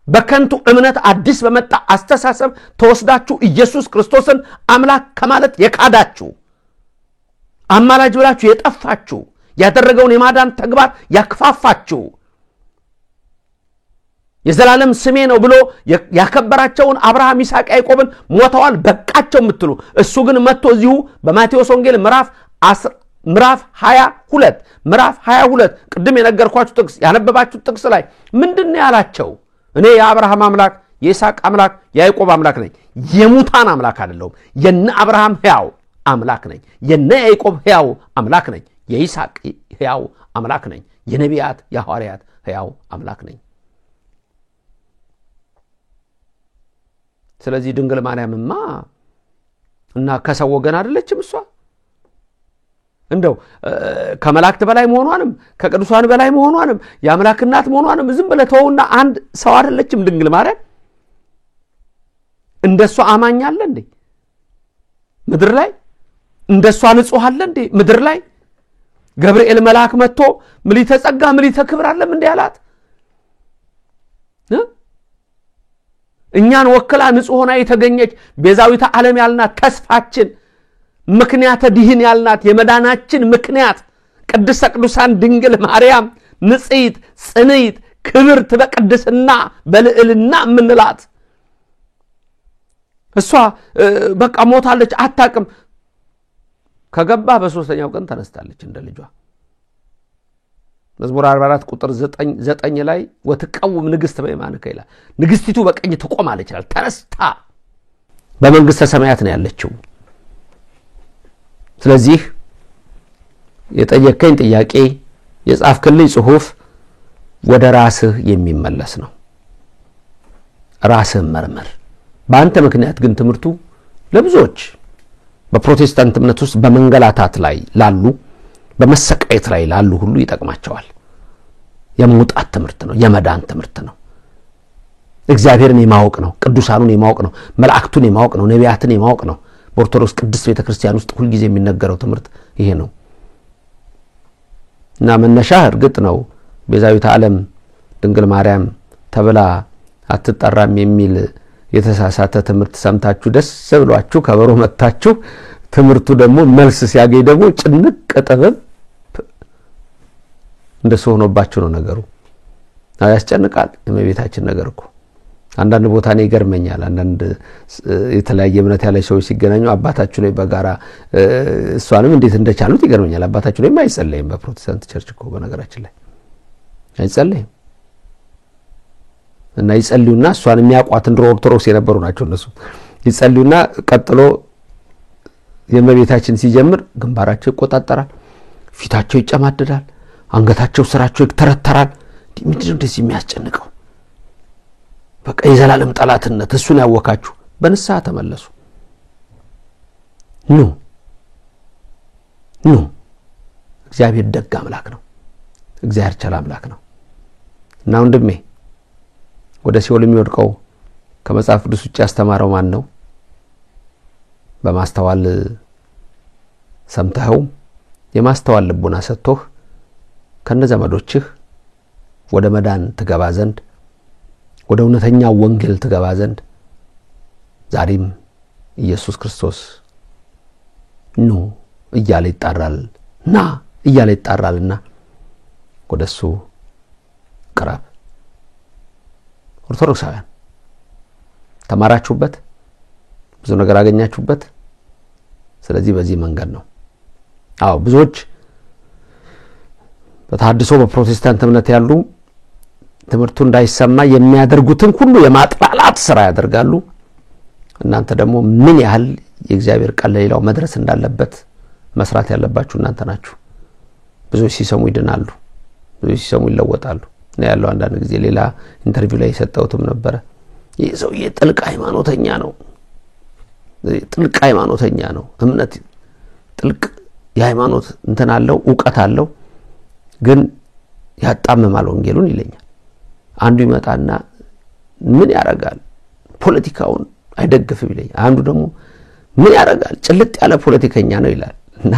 በከንቱ እምነት አዲስ በመጣ አስተሳሰብ ተወስዳችሁ ኢየሱስ ክርስቶስን አምላክ ከማለት የካዳችሁ አማላጅ ብላችሁ የጠፋችሁ ያደረገውን የማዳን ተግባር ያክፋፋችሁ የዘላለም ስሜ ነው ብሎ ያከበራቸውን አብርሃም ይስሐቅ ያዕቆብን ሞተዋል በቃቸው የምትሉ እሱ ግን መጥቶ እዚሁ በማቴዎስ ወንጌል ምዕራፍ 22 ቅድም የነገርኳችሁ ጥቅስ ያነበባችሁ ጥቅስ ላይ ምንድነው ያላቸው? እኔ የአብርሃም አምላክ የይስሐቅ አምላክ የያዕቆብ አምላክ ነኝ፣ የሙታን አምላክ አይደለሁም። የነ አብርሃም ሕያው አምላክ ነኝ፣ የነ ያዕቆብ ሕያው አምላክ ነኝ፣ የይስሐቅ ሕያው አምላክ ነኝ፣ የነቢያት የሐዋርያት ሕያው አምላክ ነኝ። ስለዚህ ድንግል ማርያምማ እና ከሰው ወገን አይደለችም። እሷ እንደው ከመላእክት በላይ መሆኗንም ከቅዱሳን በላይ መሆኗንም የአምላክ እናት መሆኗንም ዝም ብለህ ተውና አንድ ሰው አይደለችም ድንግል ማርያም። እንደሷ አማኝ አለ እንዴ ምድር ላይ? እንደሷ ንጹህ አለ እንዴ ምድር ላይ? ገብርኤል መልአክ መጥቶ ምልዕተ ጸጋ ምልዕተ ክብር አለም እንዴ ያላት? እኛን ወክላ ንጹህ ሆና የተገኘች ቤዛዊተ ዓለም ያልናት ተስፋችን ምክንያተ ድህን ያልናት የመዳናችን ምክንያት ቅድስተ ቅዱሳን ድንግል ማርያም ንጽሕት ጽንዕት ክብርት በቅድስና በልዕልና ምንላት እሷ በቃ ሞታለች አታቅም። ከገባ በሶስተኛው ቀን ተነስታለች እንደ ልጇ። መዝሙር 44 ቁጥር 9 ላይ ወትቀውም ንግስት በየማንከ ይላል። ንግስቲቱ በቀኝ ትቆማለች ይላል። ተነስታ በመንግስተ ሰማያት ነው ያለችው። ስለዚህ የጠየቀኝ ጥያቄ የጻፍክልኝ ጽሁፍ ወደ ራስህ የሚመለስ ነው። ራስህን መርምር። በአንተ ምክንያት ግን ትምህርቱ ለብዙዎች በፕሮቴስታንት እምነት ውስጥ በመንገላታት ላይ ላሉ በመሰቃየት ላይ ላሉ ሁሉ ይጠቅማቸዋል። የመውጣት ትምህርት ነው፣ የመዳን ትምህርት ነው። እግዚአብሔርን የማወቅ ነው፣ ቅዱሳኑን የማወቅ ነው፣ መላእክቱን የማወቅ ነው፣ ነቢያትን የማወቅ ነው። በኦርቶዶክስ ቅድስት ቤተክርስቲያን ውስጥ ሁሉ ጊዜ የሚነገረው ትምህርት ይሄ ነው። እና መነሻ እርግጥ ነው ቤዛዊተ ዓለም ድንግል ማርያም ተብላ አትጠራም የሚል የተሳሳተ ትምህርት ሰምታችሁ ደስ ብሏችሁ ከበሮ መታችሁ ትምህርቱ ደግሞ መልስ ሲያገኝ ደግሞ ጭንቅ ቀጠበብ እንደሱ ሆኖባችሁ ነው ነገሩ። ያስጨንቃል የእመቤታችን ነገር እኮ። አንዳንድ ቦታ ነው ይገርመኛል። አንዳንድ የተለያየ እምነት ያለ ሰዎች ሲገናኙ አባታችሁ ነው በጋራ እሷንም እንዴት እንደቻሉት ይገርመኛል። አባታችሁ ነው የማይጸለይም በፕሮቴስታንት ቸርች እኮ በነገራችን ላይ አይጸለይም። እና ይጸልዩና እሷን የሚያቋት እንደ ኦርቶዶክስ የነበሩ ናቸው እነሱ። ይጸልዩና ቀጥሎ የእመቤታችን ሲጀምር ግንባራቸው ይቆጣጠራል፣ ፊታቸው ይጨማደዳል፣ አንገታቸው ስራቸው ይተረተራል። ምንድነው እንደዚህ የሚያስጨንቀው? በቃ የዘላለም ጠላትነት እሱን ያወካችሁ በንስሐ ተመለሱ። ኑ እግዚአብሔር ደግ አምላክ ነው። እግዚአብሔር ቸር አምላክ ነው። እና ወንድሜ ወደ ሲኦል የሚወድቀው ከመጽሐፍ ቅዱስ ውጭ ያስተማረው ማን ነው? በማስተዋል ሰምተኸው የማስተዋል ልቡና ሰጥቶህ ከነዘመዶችህ ወደ መዳን ትገባ ዘንድ ወደ እውነተኛ ወንጌል ትገባ ዘንድ ዛሬም ኢየሱስ ክርስቶስ ኑ እያለ ይጣራል ና እያለ ይጣራልና ወደሱ ቅረብ ኦርቶዶክሳውያን ተማራችሁበት ብዙ ነገር አገኛችሁበት ስለዚህ በዚህ መንገድ ነው አዎ ብዙዎች በተሐድሶ በፕሮቴስታንት እምነት ያሉ ትምህርቱ እንዳይሰማ የሚያደርጉትን ሁሉ የማጥላላት ሥራ ያደርጋሉ እናንተ ደግሞ ምን ያህል የእግዚአብሔር ቃል ለሌላው መድረስ እንዳለበት መስራት ያለባችሁ እናንተ ናችሁ ብዙዎች ሲሰሙ ይድናሉ ብዙዎች ሲሰሙ ይለወጣሉ ነው ያለው አንዳንድ ጊዜ ሌላ ኢንተርቪው ላይ የሰጠውትም ነበር ይህ ሰው የጥልቅ ሃይማኖተኛ ነው ጥልቅ ሃይማኖተኛ ነው እምነት ጥልቅ የሃይማኖት እንትን አለው ዕውቀት አለው ግን ያጣመማል ወንጌሉን ይለኛል አንዱ ይመጣና ምን ያረጋል ፖለቲካውን አይደግፍም ይለኛል አንዱ ደግሞ ምን ያረጋል ጭልጥ ያለ ፖለቲከኛ ነው ይላል እና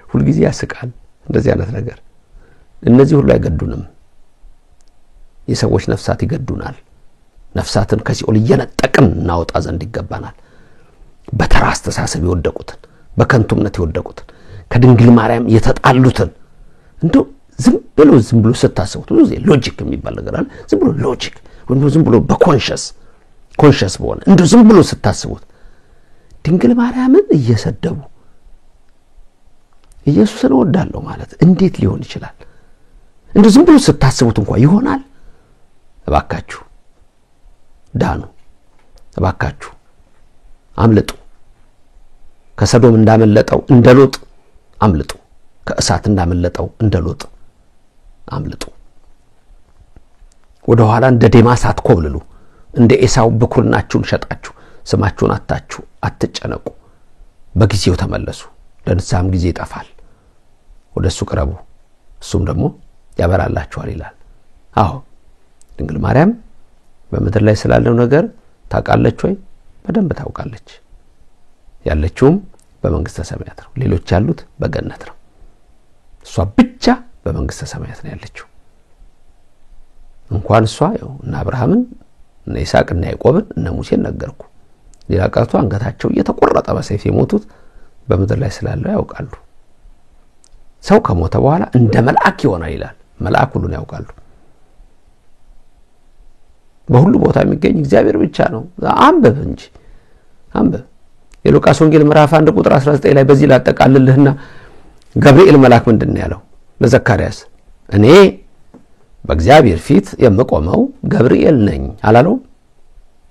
ሁሉ ጊዜ ያስቃል እንደዚህ አይነት ነገር እነዚህ ሁሉ አይገዱንም የሰዎች ነፍሳት ይገዱናል ነፍሳትን ከሲኦል እየነጠቅን እናወጣ ዘንድ ይገባናል በተራ አስተሳሰብ የወደቁትን በከንቱ እምነት የወደቁትን ከድንግል ማርያም የተጣሉትን እንደው ዝም ብሎ ስታስቡት ብዙ ጊዜ ሎጂክ የሚባል ነገር አለ ዝም ብሎ ሎጂክ ወይም ዝም ብሎ በኮንሽስ በሆነ እንደው ዝም ብሎ ስታስቡት ድንግል ማርያምን እየሰደቡ ኢየሱስን ወዳለው ማለት እንዴት ሊሆን ይችላል እንደው ዝም ብሎ ስታስቡት እንኳን ይሆናል እባካችሁ ዳኑ እባካችሁ አምልጡ ከሰዶም እንዳመለጠው እንደ ሎጥ አምልጡ ከእሳት እንዳመለጠው እንደ ሎጥ አምልጡ ወደ ኋላ እንደ ዴማስ አትኮብልሉ እንደ ኤሳው በኩርናችሁን ሸጣችሁ ስማችሁን አታችሁ አትጨነቁ በጊዜው ተመለሱ ለንስሐም ጊዜ ይጠፋል ወደሱ ቅረቡ እሱም ደግሞ ያበራላችኋል ይላል አዎ ድንግል ማርያም በመድር ላይ ስላለው ነገር ታውቃለች ወይ በደንብ ታውቃለች ያለችውም በመንግስተ ሰማያት ነው ሌሎች ያሉት በገነት ነው እሷ ብቻ በመንግስተ ሰማያት ነው ያለችው እንኳን እሷ እና አብርሃምን እና ይስሐቅ እና ያዕቆብን እና ሙሴን ነገርኩ ሌላ ቀርቶ አንገታቸው እየተቆረጠ በሰይፍ የሞቱት በመድር ላይ ስላለው ያውቃሉ ሰው ከሞተ በኋላ እንደ መልአክ ይሆናል ይላል መልአክ ሁሉን ያውቃሉ በሁሉ ቦታ የሚገኝ እግዚአብሔር ብቻ ነው አንበብ እንጂ አንበብ የሉቃስ ወንጌል ምዕራፍ 1 ቁጥር 19 ላይ በዚህ ላጠቃልልህና ገብርኤል መልአክ ምንድነው ያለው ለዘካርያስ እኔ በእግዚአብሔር ፊት የምቆመው ገብርኤል ነኝ አላለው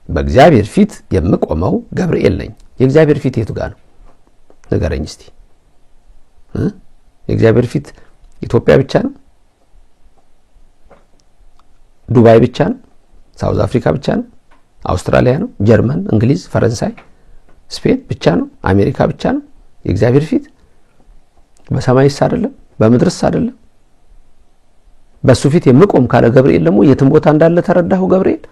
በእግዚአብሔር ፊት የምቆመው ገብርኤል ነኝ የእግዚአብሔር ፊት የቱ ጋር ነው ንገረኝ እስቲ የእግዚአብሔር ፊት ኢትዮጵያ ብቻ ነው ዱባይ ብቻ ነው ሳውዝ አፍሪካ ብቻ ነው አውስትራሊያ ነው ጀርመን እንግሊዝ ፈረንሳይ ስፔን ብቻ ነው አሜሪካ ብቻ ነው የእግዚአብሔር ፊት በሰማይስ አይደለም በመድረስ አይደለም በሱ ፊት የምቆም ካለ ገብርኤል ደግሞ የትም ቦታ እንዳለ ተረዳሁ ገብርኤል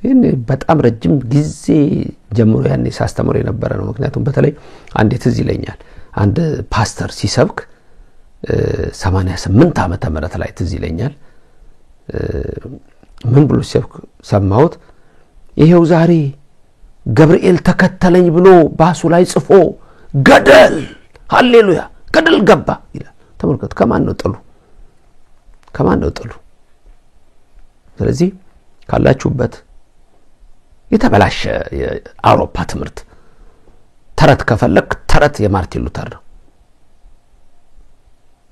ይሄን በጣም ረጅም ጊዜ ጀምሮ ያኔ ሳስተምር የነበረ ነው ምክንያቱም በተለይ አንድ ትዝ ይለኛል አንድ ፓስተር ሲሰብክ 88 ዓመተ ምህረት ላይ ትዝ ይለኛል ምን ብሎ ሲሰብክ ሰማሁት ይሄው ዛሬ ገብርኤል ተከተለኝ ብሎ ባሱ ላይ ጽፎ ገደል ሃሌሉያ ገደል ገባ ይላል ተመልከቱ ከማን ነው ጥሉ ስለዚህ ካላችሁበት የተበላሸ የአውሮፓ ትምህርት ተረት ከፈለክ ተረት የማርቲን ሉተር ነው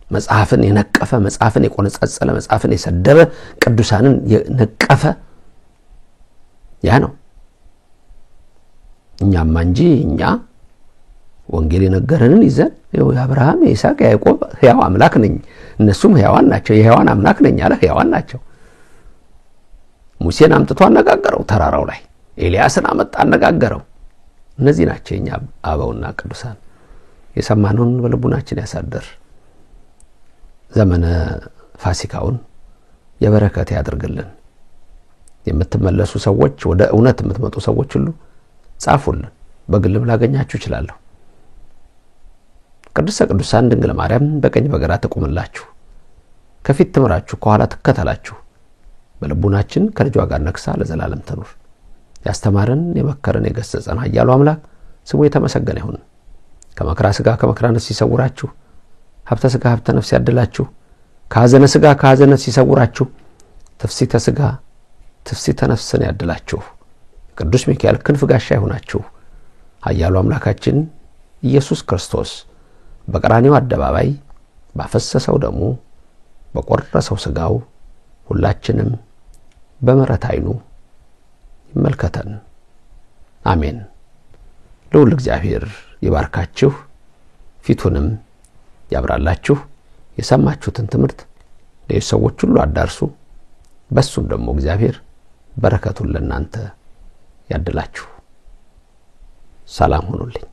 መጽሐፍን የነቀፈ መጽሐፍን የቆነጻጸለ መጽሐፍን የሰደበ ቅዱሳንን የነቀፈ ያ ነው እኛማ እንጂ እኛ ወንጌል የነገረንን ይዘን የአብርሃም የይስሐቅ ያዕቆብ ሕያው አምላክ ነኝ እነሱም ሕያዋን ናቸው የሕያዋን አምላክ ነኝ አለ ሕያዋን ናቸው ሙሴን አምጥቶ አነጋገረው ተራራው ላይ ኤልያስን አመጣ አነጋገረው እነዚህ ናቸው እኛ አበውና ቅዱሳን የሰማነውን በልቡናችን ያሳደር ዘመነ ፋሲካውን የበረከት ያድርግልን የምትመለሱ ሰዎች ወደ እውነት የምትመጡ ሰዎች ሁሉ ጻፉልን በግልም ላገኛችሁ ይችላል ቅድስተ ቅዱሳን ድንግል ማርያም በቀኝ በግራ ተቆምላችሁ ከፊት ትምራችሁ ከኋላ ተከተላችሁ በልቡናችን ከልጇ ጋር ነክሳ ለዘላለም ትኑር ያስተማረን የመከረን የገሰጸን ኃያሉ አምላክ ስሙ የተመሰገነ ይሁን። ከመከራ ሥጋ ከመከራ ነፍስ ይሰውራችሁ፣ ሀብተ ሥጋ ሀብተ ነፍስ ያድላችሁ፣ ከሐዘነ ሥጋ ከሐዘነ ነፍስ ይሰውራችሁ፣ ትፍሲተ ሥጋ ትፍሲተ ነፍስን ያድላችሁ። ቅዱስ ሚካኤል ክንፍ ጋሻ ይሁናችሁ። ኃያሉ አምላካችን ኢየሱስ ክርስቶስ በቀራንዮ አደባባይ ባፈሰሰው ደሙ በቆረሰው ሥጋው ሁላችንም በምሕረት ዓይኑ ይመልከተን። አሜን። ልዑል እግዚአብሔር ይባርካችሁ፣ ፊቱንም ያብራላችሁ። የሰማችሁትን ትምህርት ለሰዎች ሁሉ አዳርሱ። በሱም ደግሞ እግዚአብሔር በረከቱን ለእናንተ ያድላችሁ። ሰላም ሁኑልኝ።